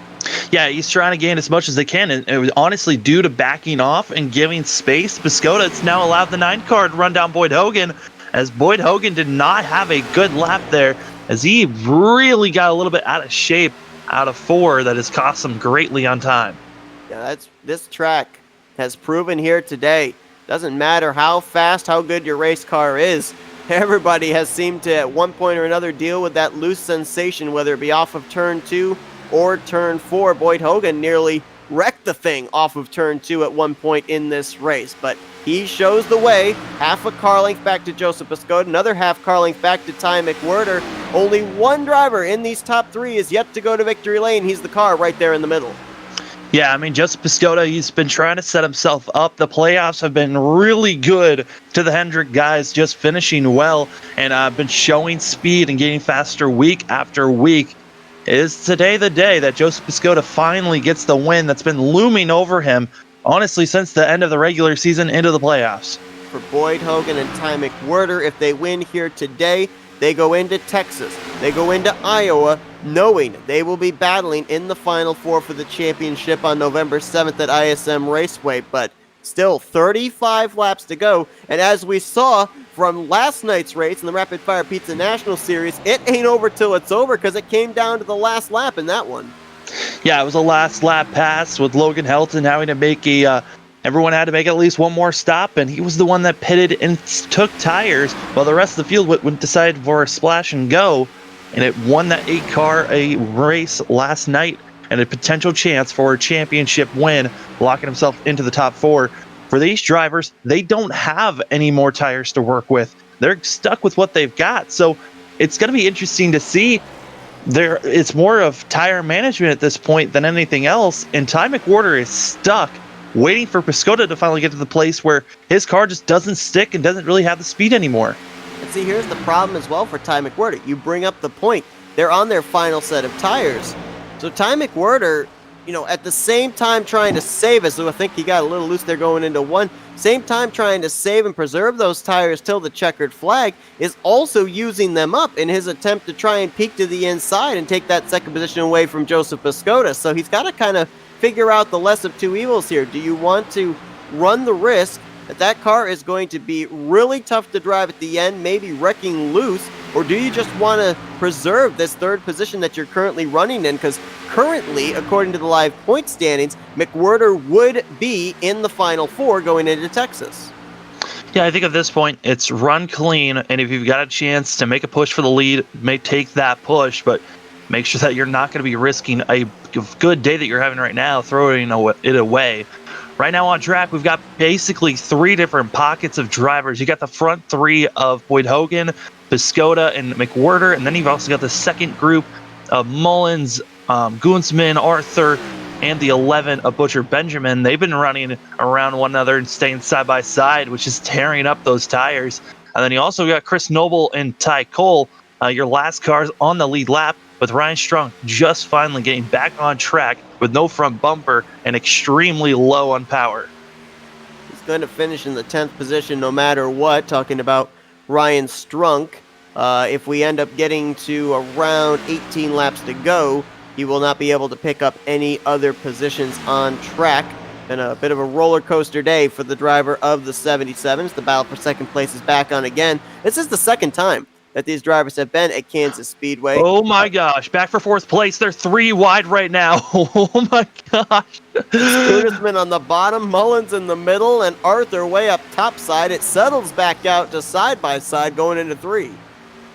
Yeah, he's trying to gain as much as they can, and it was honestly due to backing off and giving space. Pascoda has now allowed the 9 car to run down Boyd Hogan, as Boyd Hogan did not have a good lap there, as he really got a little bit out of shape out of 4 that has cost him greatly on time. Yeah, this track has proven here today. Doesn't matter how fast, how good your race car is. Everybody has seemed to, at one point or another, deal with that loose sensation, whether it be off of turn 2 or turn 4. Boyd Hogan nearly wrecked the thing off of turn 2 at one point in this race, but he shows the way. Half a car length back to Joseph Pascoda, another half car length back to Ty Mcwherter. Only one driver in these top 3 is yet to go to victory lane. He's the car right there in the middle. Yeah, I mean, Joseph Pascoda, he's been trying to set himself up. The playoffs have been really good to the Hendrick guys, just finishing well, and been showing speed and getting faster week after week. Is today the day that Joseph Pascoda finally gets the win that's been looming over him, honestly, since the end of the regular season into the playoffs? For Boyd Hogan and Ty Mcwherter, if they win here today, they go into Texas, they go into Iowa, knowing they will be battling in the Final 4 for the championship on November 7th at ISM Raceway, but still 35 laps to go, and as we saw from last night's race in the Rapid Fire Pizza National Series, it ain't over till it's over, because it came down to the last lap in that one. Yeah, it was a last lap pass with Logan Helton having to make everyone had to make at least one more stop, and he was the one that pitted and took tires while the rest of the field went decided for a splash and go, and it won that 8 car a race last night and a potential chance for a championship win, locking himself into the top 4. For these drivers, they don't have any more tires to work with. They're stuck with what they've got, so it's going to be interesting to see. It's more of tire management at this point than anything else, and Ty Mcwherter is stuck waiting for Pascoda to finally get to the place where his car just doesn't stick and doesn't really have the speed anymore. And see, here's the problem as well for Ty Mcwherter. You bring up the point. They're on their final set of tires. So Ty Mcwherter, at the same time trying to save, as I think he got a little loose there going into 1, same time trying to save and preserve those tires till the checkered flag, is also using them up in his attempt to try and peek to the inside and take that second position away from Joseph Pascoda. So he's got to kind of figure out the less of two evils here. Do you want to run the risk that car is going to be really tough to drive at the end, maybe wrecking loose, or do you just want to preserve this 3rd position that you're currently running in? Because currently, according to the live point standings, Mcwherter would be in the Final 4 going into Texas. Yeah, I think at this point, it's run clean, and if you've got a chance to make a push for the lead, may take that push, but make sure that you're not going to be risking a good day that you're having right now, throwing it away. Right now on track, we've got basically 3 different pockets of drivers. You got the front 3 of Boyd Hogan, Pascoda, and Mcwherter, and then you've also got the second group of Mullins, Goonsman, Arthur, and the 11 of Butcher Benjamin. They've been running around one another and staying side by side, which is tearing up those tires. And then you also got Chris Noble and Ty Cole, your last cars on the lead lap, with Ryan Strunk just finally getting back on track with no front bumper and extremely low on power. He's going to finish in the 10th position no matter what, talking about Ryan Strunk. If we end up getting to around 18 laps to go, he will not be able to pick up any other positions on track. Been a bit of a roller coaster day for the driver of the 77s. The battle for second place is back on again. This is the second time that these drivers have been at Kansas Speedway. Oh my gosh, back for fourth place. They're 3 wide right now. Oh my gosh. Gudesman on the bottom, Mullins in the middle, and Arthur way up top side. It settles back out to side by side going into 3.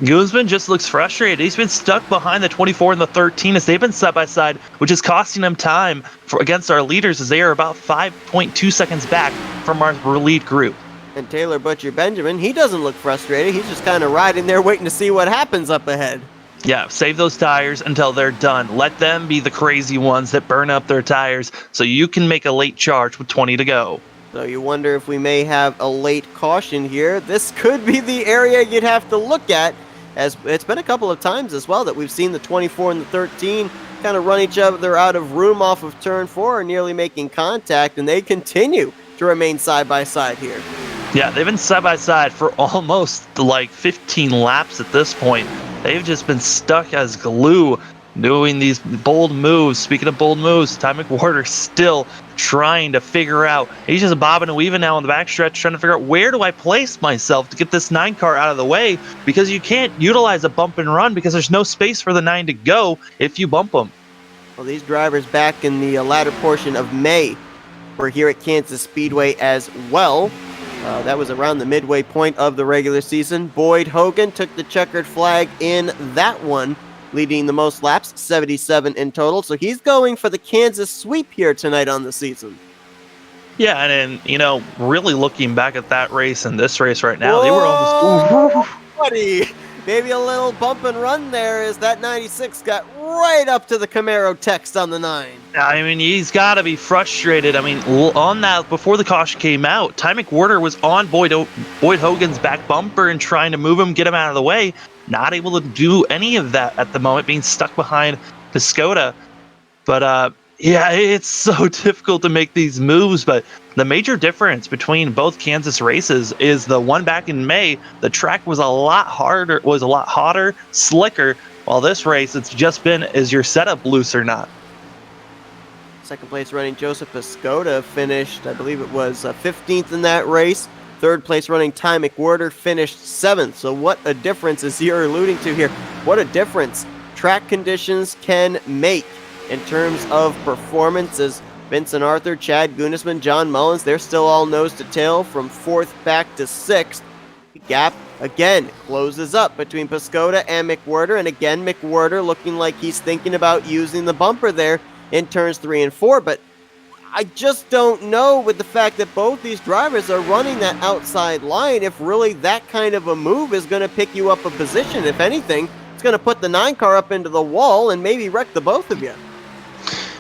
Guzman just looks frustrated. He's been stuck behind the 24 and the 13 as they've been side by side, which is costing him time against our leaders as they are about 5.2 seconds back from our lead group. And Taylor Butcher Benjamin, he doesn't look frustrated. He's just kind of riding there waiting to see what happens up ahead. Yeah, save those tires until they're done. Let them be the crazy ones that burn up their tires so you can make a late charge with 20 to go. So you wonder if we may have a late caution here. This could be the area you'd have to look at, as it's been a couple of times as well that we've seen the 24 and the 13 kind of run each other out of room off of turn 4, nearly making contact, and they continue to remain side by side here. Yeah, they've been side by side for almost like 15 laps at this point. They've just been stuck as glue doing these bold moves. Speaking of bold moves, Ty Mcwherter still trying to figure out. He's just bobbing and weaving now on the backstretch, trying to figure out where do I place myself to get this 9 car out of the way, because you can't utilize a bump and run because there's no space for the 9 to go if you bump them. Well, these drivers back in the latter portion of May were here at Kansas Speedway as well. That was around the midway point of the regular season. Boyd Hogan took the checkered flag in that one, leading the most laps, 77 in total. So he's going for the Kansas sweep here tonight on the season. Yeah, and then, really looking back at that race and this race right now, they were almost... Buddy, maybe a little bump and run there as that 96 got right up to the Camaro text on the 9. I mean, he's got to be frustrated. I mean, on that, before the caution came out, Ty Mcwherter was on Boyd Hogan's back bumper and trying to move him, get him out of the way. Not able to do any of that at the moment, being stuck behind Pascoda. But, yeah, it's so difficult to make these moves. But the major difference between both Kansas races is the one back in May, the track was a lot hotter, slicker, while this race, it's just been, is your setup loose or not? Second place running Joseph Pascoda finished, I believe it was 15th in that race. Third place running Ty Mcwherter finished 7th. So what a difference, as you're alluding to here, what a difference track conditions can make in terms of performance. As Vincent Arthur, Chad Gudesman, John Mullins, they're still all nose to tail from 4th back to 6th. The gap again closes up between Pascoda and Mcwherter, and again Mcwherter looking like he's thinking about using the bumper there in turns 3 and 4, but I just don't know, with the fact that both these drivers are running that outside line, if really that kind of a move is going to pick you up a position. If anything, it's going to put the 9 car up into the wall and maybe wreck the both of you.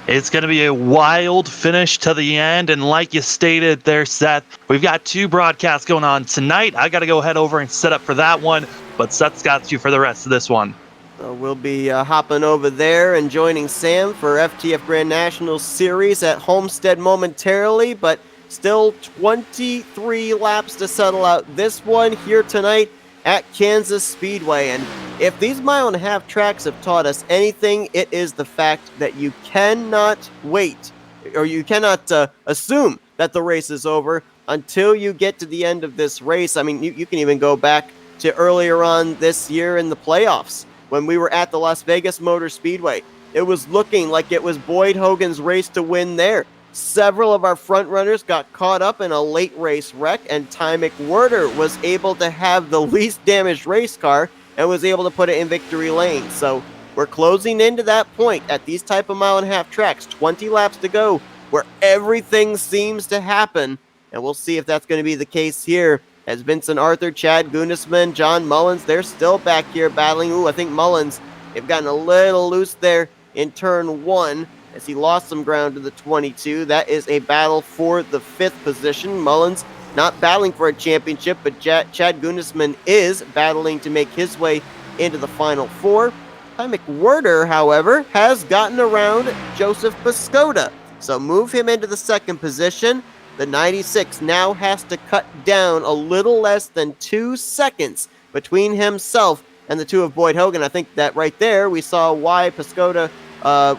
It's going to be a wild finish to the end, and like you stated there, Seth, we've got 2 broadcasts going on tonight. I got to go head over and set up for that one, but Seth's got you for the rest of this one. We'll be hopping over there and joining Sam for FTF Grand National Series at Homestead momentarily, but still 23 laps to settle out this one here tonight at Kansas Speedway. And if these mile-and-a-half tracks have taught us anything, it is the fact that you cannot wait, or you cannot assume that the race is over until you get to the end of this race. I mean, you can even go back to earlier on this year in the playoffs, when we were at the Las Vegas Motor Speedway. It was looking like it was Boyd Hogan's race to win there. Several of our front runners got caught up in a late race wreck, and Ty Mcwherter was able to have the least damaged race car and was able to put it in victory lane. So we're closing into that point at these type of mile-and-a-half tracks, 20 laps to go, where everything seems to happen, and we'll see if that's going to be the case here, as Vincent Arthur, Chad Gudesman, John Mullins, they're still back here battling. Ooh, I think Mullins, they've gotten a little loose there in turn 1 as he lost some ground to the 22. That is a battle for the 5th position. Mullins not battling for a championship, but Chad Gundesman is battling to make his way into the Final Four. Mcwherter, however, has gotten around Joseph Pascoda, so move him into the second position. The 96 now has to cut down a little less than 2 seconds between himself and the two of Boyd Hogan. I think that right there we saw why Pascoda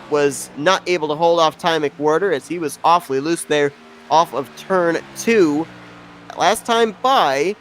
was not able to hold off Ty Mcwherter, as he was awfully loose there off of turn 2. Last time by,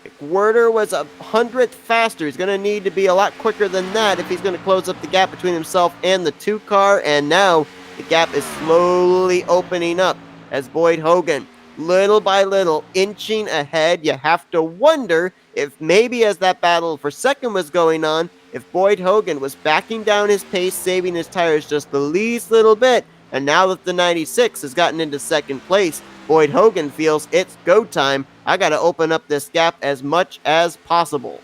Mcwherter was 100th faster. He's going to need to be a lot quicker than that if he's going to close up the gap between himself and the 2 car, and now the gap is slowly opening up as Boyd Hogan, little by little, inching ahead. You have to wonder if maybe as that battle for second was going on, if Boyd Hogan was backing down his pace, saving his tires just the least little bit, and now that the 96 has gotten into second place, Boyd Hogan feels it's go time. I got to open up this gap as much as possible.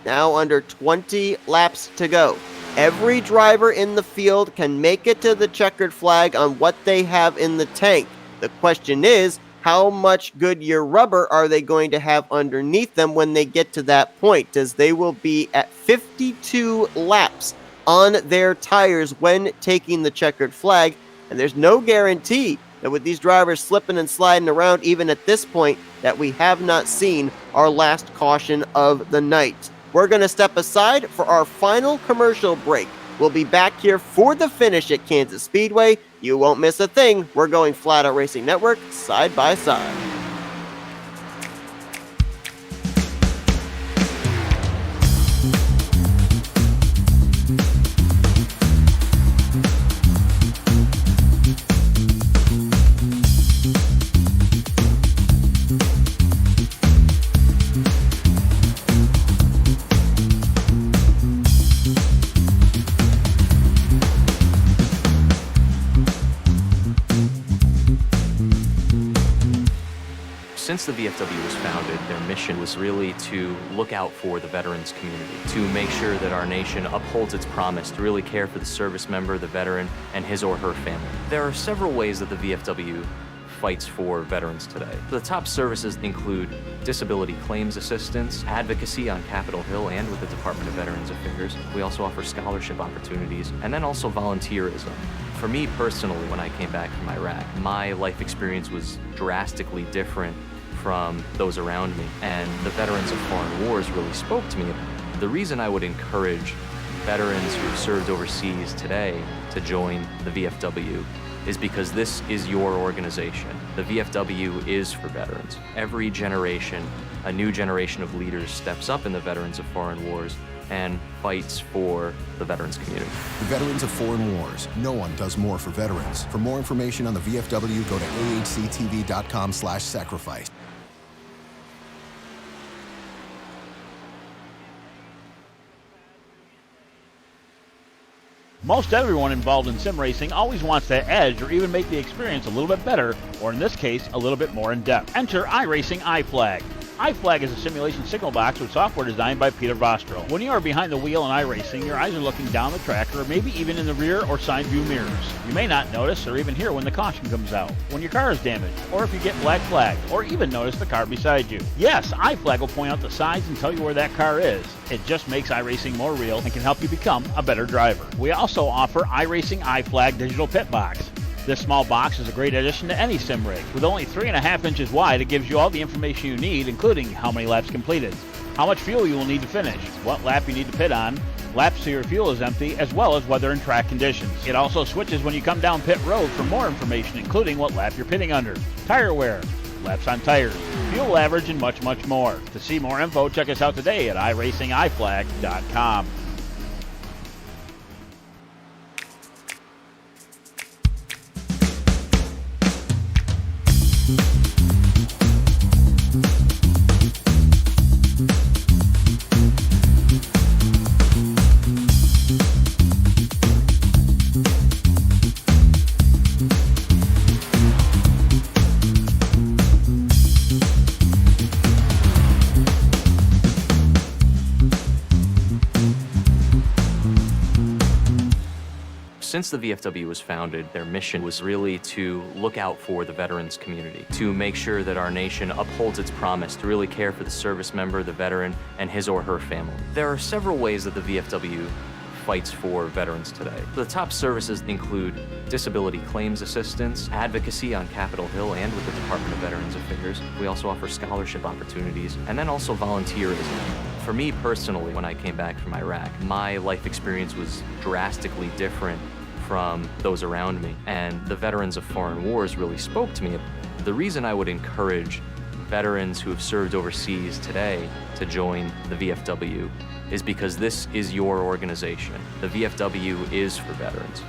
Now under 20 laps to go. Every driver in the field can make it to the checkered flag on what they have in the tank. The question is, how much Goodyear rubber are they going to have underneath them when they get to that point, as they will be at 52 laps on their tires when taking the checkered flag, and there's no guarantee that with these drivers slipping and sliding around even at this point that we have not seen our last caution of the night. We're going to step aside for our final commercial break. We'll be back here for the finish at Kansas Speedway. You won't miss a thing. We're going Flatout Racing Network side by side. Since the VFW was founded, their mission was really to look out for the veterans community, to make sure that our nation upholds its promise to really care for the service member, the veteran, and his or her family. There are several ways that the VFW fights for veterans today. The top services include disability claims assistance, advocacy on Capitol Hill and with the Department of Veterans Affairs. We also offer scholarship opportunities, and then also volunteerism. For me personally, when I came back from Iraq, my life experience was drastically different from those around me, and the veterans of foreign wars really spoke to me. The reason I would encourage veterans who served overseas today to join the VFW is because this is your organization. The VFW is for veterans. Every generation, a new generation of leaders steps up in the veterans of foreign wars and fights for the veterans community. The Veterans of Foreign Wars. No one does more for veterans. For more information on the VFW, go to ahctv.com/sacrifice. Most everyone involved in sim racing always wants that edge or even make the experience a little bit better, or in this case, a little bit more in-depth. Enter Iracing Iflag. Iflag is a simulation signal box with software designed by Peter Vostro. When you are behind the wheel in Iracing, your eyes are looking down the track or maybe even in the rear or side view mirrors. You may not notice or even hear when the caution comes out, when your car is damaged, or if you get black flagged, or even notice the car beside you. Yes, Iflag will point out the signs and tell you where that car is. It just makes iRacing more real and can help you become a better driver. We also offer iRacing Iflag Digital Pit Box. This small box is a great addition to any sim rig. With only 3.5 inches wide, it gives you all the information you need, including how many laps completed, how much fuel you will need to finish, what lap you need to pit on, laps till your fuel is empty, as well as weather and track conditions. It also switches when you come down pit road for more information, including what lap you're pitting under, tire wear, laps on tires, fuel average, and much, much more. To see more info, check us out today at iracingiflag.com. Since the VFW was founded, their mission was really to look out for the veterans community, to make sure that our nation upholds its promise to really care for the service member, the veteran, and his or her family. There are several ways that the VFW fights for veterans today. The top services include disability claims assistance, advocacy on Capitol Hill and with the Department of Veterans Affairs. We also offer scholarship opportunities, and then also volunteerism. For me personally, when I came back from Iraq, my life experience was drastically different from those around me, and the veterans of foreign wars really spoke to me. The reason I would encourage veterans who have served overseas today to join the VFW is because this is your organization. The VFW is for veterans.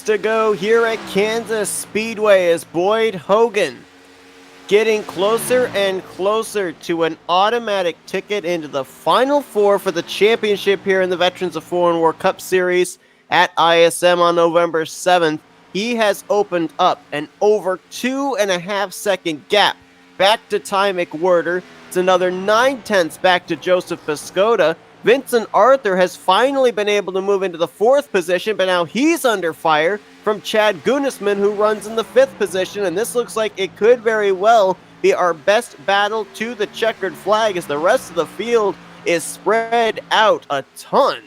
To go here at Kansas Speedway as Boyd Hogan getting closer and closer to an automatic ticket into the Final Four for the championship here in the Veterans of Foreign War Cup Series at ISM on November 7th. He has opened up an over 2.5 second gap back to Ty Mcwherter. It's another 9/10 back to Joseph Pascoda. Vincent Arthur has finally been able to move into the 4th position, but now he's under fire from Chad Gunisman, who runs in the 5th position, and this looks like it could very well be our best battle to the checkered flag as the rest of the field is spread out a ton.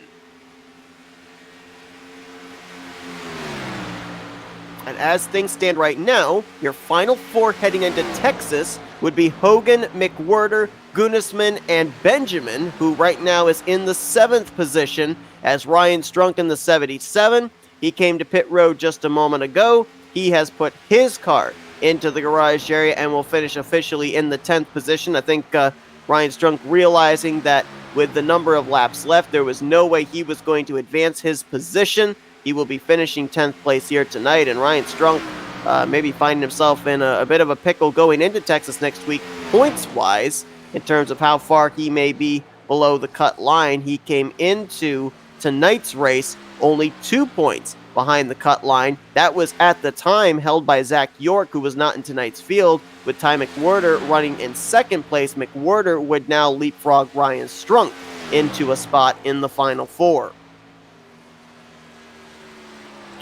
And as things stand right now, your final 4 heading into Texas would be Hogan, Mcwherter, Gunisman, and Benjamin, who right now is in the 7th position as Ryan Strunk in the 77. He came to pit road just a moment ago. He has put his car into the garage area and will finish officially in the 10th position. I think Ryan Strunk realizing that with the number of laps left, there was no way he was going to advance his position. He will be finishing 10th place here tonight, and Ryan Strunk maybe finding himself in a bit of a pickle going into Texas next week, points-wise, in terms of how far he may be below the cut line. He came into tonight's race only 2 points behind the cut line. That was at the time held by Zach York, who was not in tonight's field. With Ty Mcwherter running in 2nd place, Mcwherter would now leapfrog Ryan Strunk into a spot in the Final Four.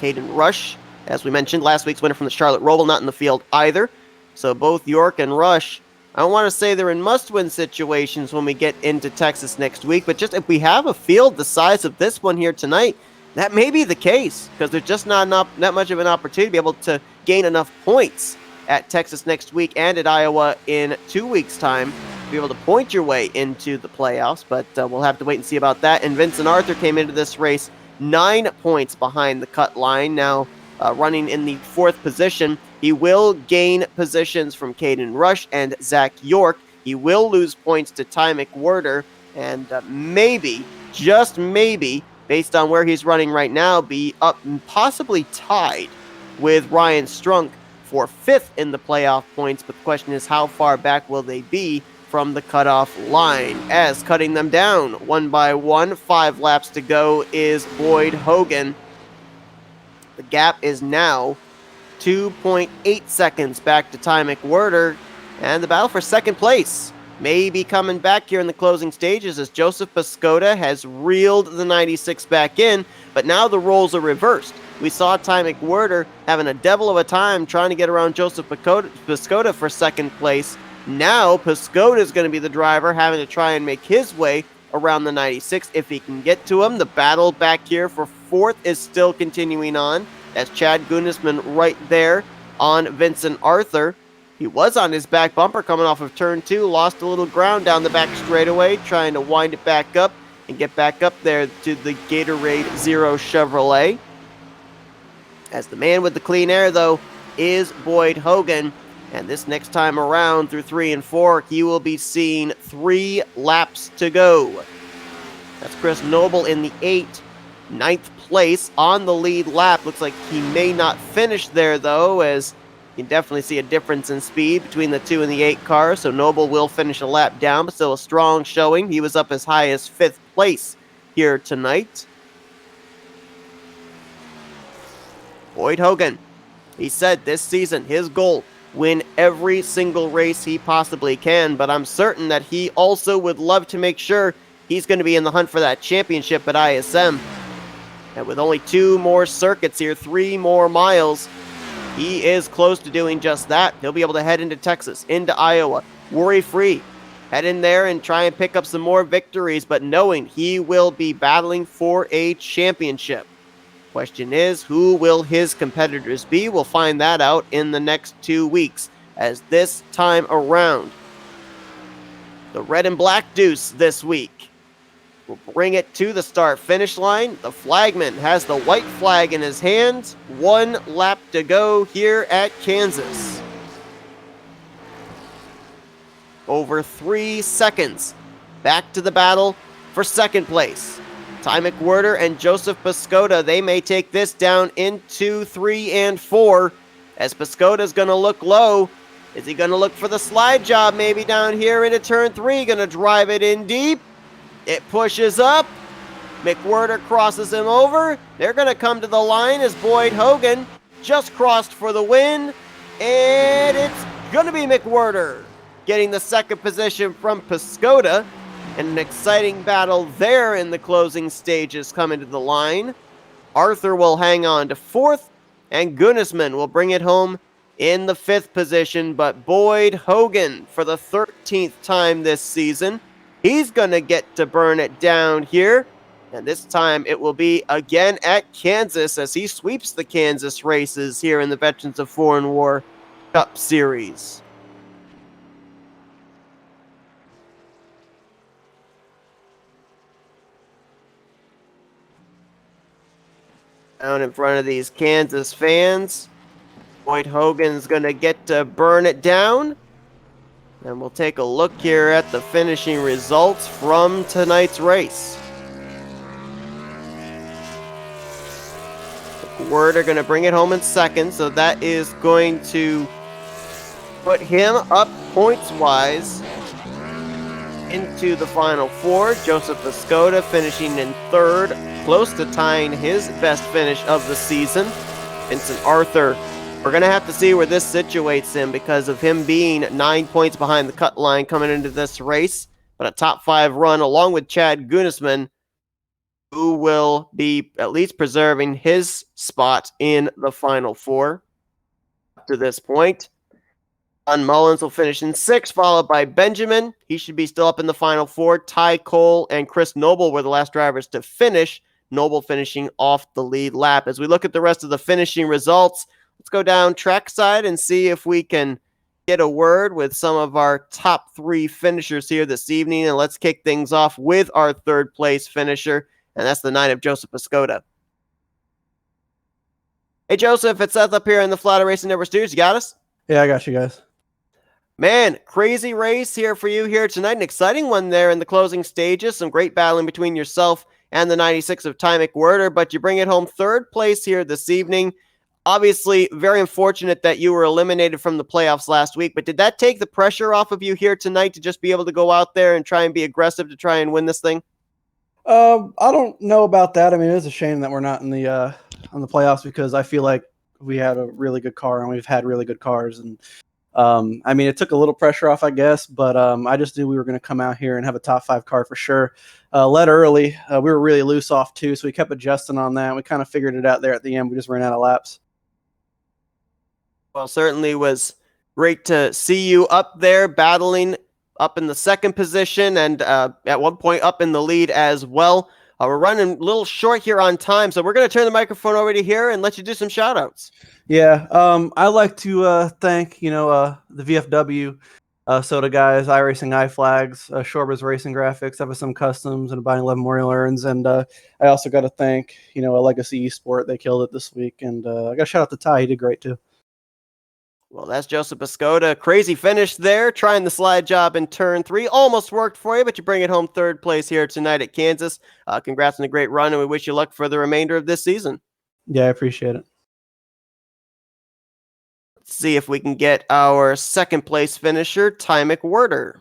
Caden Rush, as we mentioned, last week's winner from the Charlotte Roval, not in the field either. So both York and Rush, I don't want to say they're in must-win situations when we get into Texas next week, but just if we have a field the size of this one here tonight, that may be the case, because there's just not much of an opportunity to be able to gain enough points at Texas next week and at Iowa in 2 weeks' time to be able to point your way into the playoffs, but we'll have to wait and see about that. And Vincent Arthur came into this race 9 points behind the cut line, now running in the 4th position. He will gain positions from Caden Rush and Zach York. He will lose points to Ty Mcwherter, and maybe, just maybe, based on where he's running right now, be up and possibly tied with Ryan Strunk for 5th in the playoff points. But the question is, how far back will they be from the cutoff line? As cutting them down one by one, 5 laps to go is Boyd Hogan. The gap is now 2.8 seconds back to Ty Mcwherter, and the battle for 2nd place may be coming back here in the closing stages as Joseph Pascoda has reeled the 96 back in, but now the roles are reversed. We saw Ty Mcwherter having a devil of a time trying to get around Joseph Pascoda for 2nd place. Now Pascoda is going to be the driver, having to try and make his way around the 96 if he can get to him. The battle back here for 4th is still continuing on. That's Chad Gunisman right there on Vincent Arthur. He was on his back bumper coming off of turn 2, lost a little ground down the back straightaway, trying to wind it back up and get back up there to the Gatorade Zero Chevrolet. As the man with the clean air, though, is Boyd Hogan. And this next time around through 3 and 4, he will be seeing 3 laps to go. That's Chris Noble in the 9th place on the lead lap. Looks like he may not finish there, though, as you can definitely see a difference in speed between the 2 and the 8 cars. So Noble will finish a lap down, but still a strong showing. He was up as high as 5th place here tonight. Boyd Hogan, he said this season his goal, win every single race he possibly can, but I'm certain that he also would love to make sure he's going to be in the hunt for that championship at ISM. And with only 2 more circuits here, 3 more miles, he is close to doing just that. He'll be able to head into Texas, into Iowa, worry-free. Head in there and try and pick up some more victories, but knowing he will be battling for a championship. Question is, who will his competitors be? We'll find that out in the next 2 weeks, as this time around, the red and black deuce this week will bring it to the start-finish line. The flagman has the white flag in his hands. 1 lap to go here at Kansas. Over 3 seconds. Back to the battle for second place. Ty Mcwherter and Joseph Pascoda, they may take this down into 3 and 4, as Pascoda's going to look low. Is he going to look for the slide job maybe down here into turn 3? Going to drive it in deep. It pushes up. Mcwherter crosses him over. They're going to come to the line as Boyd Hogan just crossed for the win. And it's going to be Mcwherter getting the second position from Pascoda. And an exciting battle there in the closing stages coming to the line. Arthur will hang on to 4th, and Gunnisman will bring it home in the 5th position. But Boyd Hogan, for the 13th time this season, he's going to get to burn it down here. And this time it will be again at Kansas, as he sweeps the Kansas races here in the Veterans of Foreign War Cup Series. Down in front of these Kansas fans, Boyd Hogan's going to get to burn it down. And we'll take a look here at the finishing results from tonight's race. Mcwherter going to bring it home in second, so that is going to put him up points-wise into the Final 4. Joseph Pascoda finishing in 3rd, close to tying his best finish of the season. Vincent Arthur, we're going to have to see where this situates him because of him being 9 points behind the cut line coming into this race. But a top 5 run along with Chad Gunnisman, who will be at least preserving his spot in the Final 4 up to this point. John Mullins will finish in 6th, followed by Benjamin. He should be still up in the Final 4. Ty Cole and Chris Noble were the last drivers to finish. Noble finishing off the lead lap. As we look at the rest of the finishing results, let's go down trackside and see if we can get a word with some of our top 3 finishers here this evening. And let's kick things off with our 3rd place finisher, and that's the 9 of Joseph Pascoda. Hey, Joseph, it's Seth up here in the Flatout Racing Network studios. You got us? Yeah, I got you guys. Man, crazy race here for you here tonight. An exciting one there in the closing stages. Some great battling between yourself and the 96 of Ty Mcwherter, but you bring it home 3rd place here this evening. Obviously, very unfortunate that you were eliminated from the playoffs last week, but did that take the pressure off of you here tonight to just be able to go out there and try and be aggressive to try and win this thing? I don't know about that. I mean, it is a shame that we're not in the on the playoffs because I feel like we had a really good car and we've had really good cars. And I mean, it took a little pressure off, I guess, but I just knew we were going to come out here and have a top 5 car for sure. Led early. We were really loose off too, so we kept adjusting on that. We kind of figured it out there at the end. We just ran out of laps. Well, certainly was great to see you up there battling up in the 2nd position and at one point up in the lead as well. We're running a little short here on time, so we're going to turn the microphone over to here and let you do some shout-outs. Yeah, I'd like to thank, the VFW soda guys, Iracing, Iflags, Shorber's Racing Graphics, FSM Customs, and Abiding 11 Memorial Urns. And I also got to thank, a Legacy Esport. They killed it this week. And I got to shout out to Ty. He did great, too. Well, that's Joseph Pascoda. Crazy finish there, trying the slide job in turn 3. Almost worked for you, but you bring it home 3rd place here tonight at Kansas. Congrats on a great run, and we wish you luck for the remainder of this season. Yeah, I appreciate it. Let's see if we can get our 2nd place finisher, Ty Mcwherter.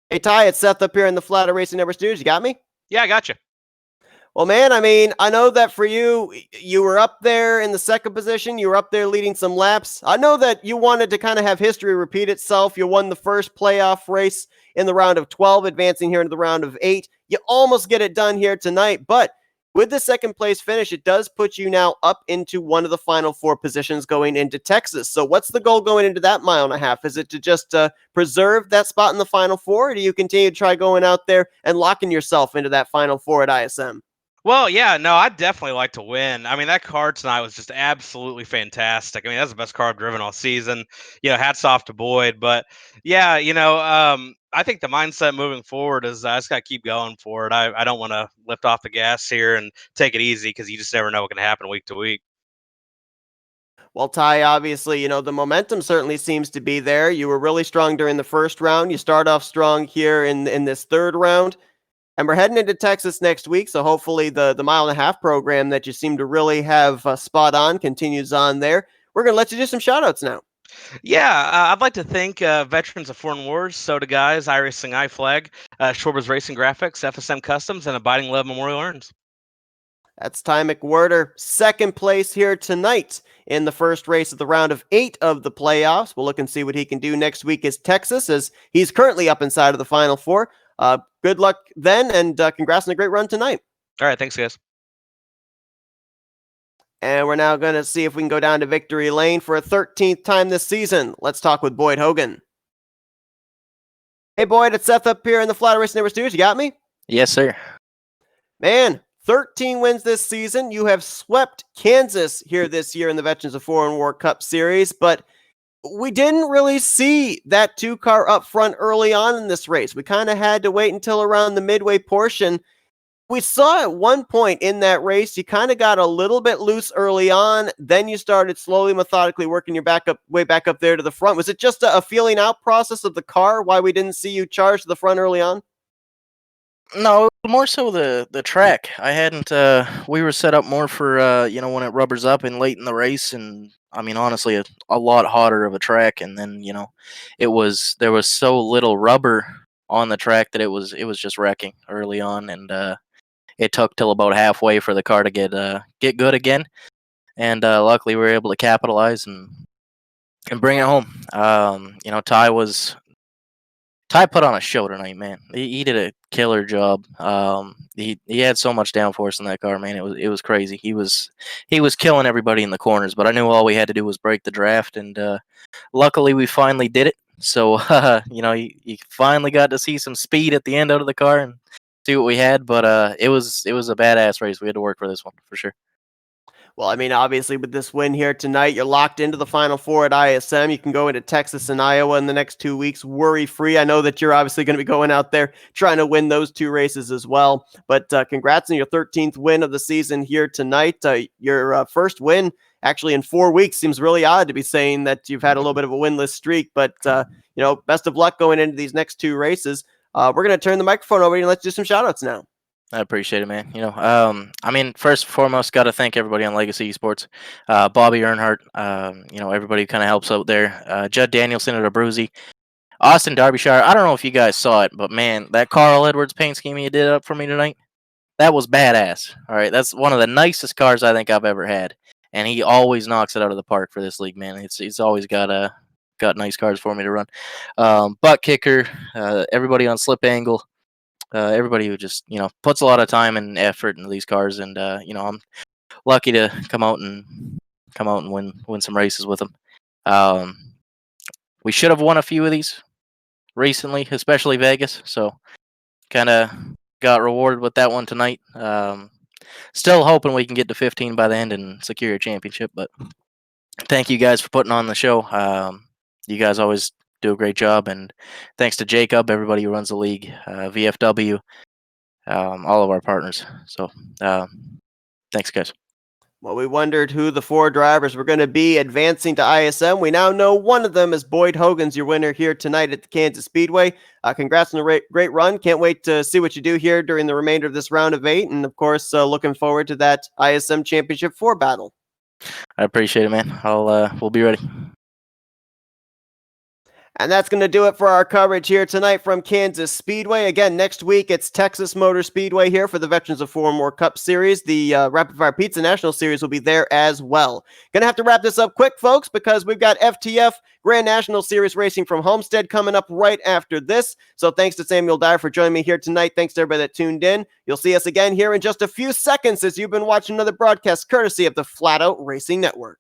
Hey, Ty, it's Seth up here in the Flatout Racing Network studios. You got me? Yeah, I got you. Well, man, I mean, I know that for you, you were up there in the second position. You were up there leading some laps. I know that you wanted to kind of have history repeat itself. You won the first playoff race in the round of 12, advancing here into the round of 8. You almost get it done here tonight, but with the second place finish, it does put you now up into one of the final 4 positions going into Texas. So what's the goal going into that mile and a half? Is it to just preserve that spot in the final 4, or do you continue to try going out there and locking yourself into that final 4 at ISM? Well, yeah, no, I'd definitely like to win. I mean, that car tonight was just absolutely fantastic. I mean, that's the best car I've driven all season. Hats off to Boyd. But yeah, I think the mindset moving forward is I just got to keep going for it. I don't want to lift off the gas here and take it easy because you just never know what can happen week to week. Well, Ty, obviously, the momentum certainly seems to be there. You were really strong during the first round. You start off strong here in this third round. And we're heading into Texas next week, so hopefully the mile and a half program that you seem to really have spot on continues on there. We're going to let you do some shout-outs now. Yeah, I'd like to thank veterans of Foreign Wars, Soda Guys, Iracing, Iflag, Shorbers Racing Graphics, FSM Customs, and Abiding Love Memorial Urns. That's Ty Mcwherter, second place here tonight in the first race of the round of 8 of the playoffs. We'll look and see what he can do next week as Texas, as he's currently up inside of the final 4. Good luck then, and congrats on a great run tonight. All right, thanks, guys. And we're now going to see if we can go down to victory lane for a 13th time this season. Let's talk with Boyd Hogan. Hey, Boyd, it's Seth up here in the Flatout Racing Network studios. You got me? Yes, sir. Man, 13 wins this season. You have swept Kansas here this year in the Veterans of Foreign War Cup Series, but we didn't really see that 2-car up front early on in this race. We kind of had to wait until around the midway portion. We saw at one point in that race, you kind of got a little bit loose early on. Then you started slowly, methodically working your way back up there to the front. Was it just a feeling out process of the car, why we didn't see you charge to the front early on? No, more so the track. I hadn't. We were set up more for when it rubbers up and late in the race, and I mean honestly, a lot hotter of a track. And then there was so little rubber on the track that it was just wrecking early on, and it took till about halfway for the car to get good again. And luckily, we were able to capitalize and bring it home. Ty put on a show tonight, man. He did a killer job. He had so much downforce in that car, man. It was crazy. He was killing everybody in the corners, but I knew all we had to do was break the draft, and luckily we finally did it. So you finally got to see some speed at the end out of the car and see what we had. But it was a badass race. We had to work for this one for sure. Well, I mean, obviously, with this win here tonight, you're locked into the Final Four at ISM. You can go into Texas and Iowa in the next 2 weeks worry-free. I know that you're obviously going to be going out there trying to win those 2 races as well. But congrats on your 13th win of the season here tonight. Your first win, actually, in 4 weeks. Seems really odd to be saying that you've had a little bit of a winless streak. But, best of luck going into these next 2 races. We're going to turn the microphone over and let's do some shout-outs now. I appreciate it, man. I mean, first and foremost, got to thank everybody on Legacy Esports. Bobby Earnhardt, everybody who kind of helps out there. Judd Danielson at Abruzzi. Austin Derbyshire. I don't know if you guys saw it, but man, that Carl Edwards paint scheme he did up for me tonight, that was badass. All right, that's one of the nicest cars I think I've ever had. And he always knocks it out of the park for this league, man. He's always got nice cars for me to run. Butt Kicker, everybody on Slip Angle. Everybody who just puts a lot of time and effort into these cars, and I'm lucky to come out and win some races with them. We should have won a few of these recently, especially Vegas, so kind of got rewarded with that one tonight. Still hoping we can get to 15 by the end and secure a championship, but thank you guys for putting on the show. You guys always do a great job, and thanks to Jacob, everybody who runs the league, VFW, all of our partners. So thanks, guys. Well, we wondered who the 4 drivers were going to be advancing to ISM. We now know one of them is Boyd Hogan's your winner here tonight at the Kansas Speedway. Congrats on a great run. Can't wait to see what you do here during the remainder of this round of 8, and of course, looking forward to that ISM Championship 4 battle. I appreciate it, man. We'll be ready. And that's going to do it for our coverage here tonight from Kansas Speedway. Again, next week it's Texas Motor Speedway here for the Veterans of Four More Cup Series. The Rapid Fire Pizza National Series will be there as well. Going to have to wrap this up quick, folks, because we've got FTF Grand National Series racing from Homestead coming up right after this. So thanks to Samuel Dyer for joining me here tonight. Thanks to everybody that tuned in. You'll see us again here in just a few seconds as you've been watching another broadcast courtesy of the Flatout Racing Network.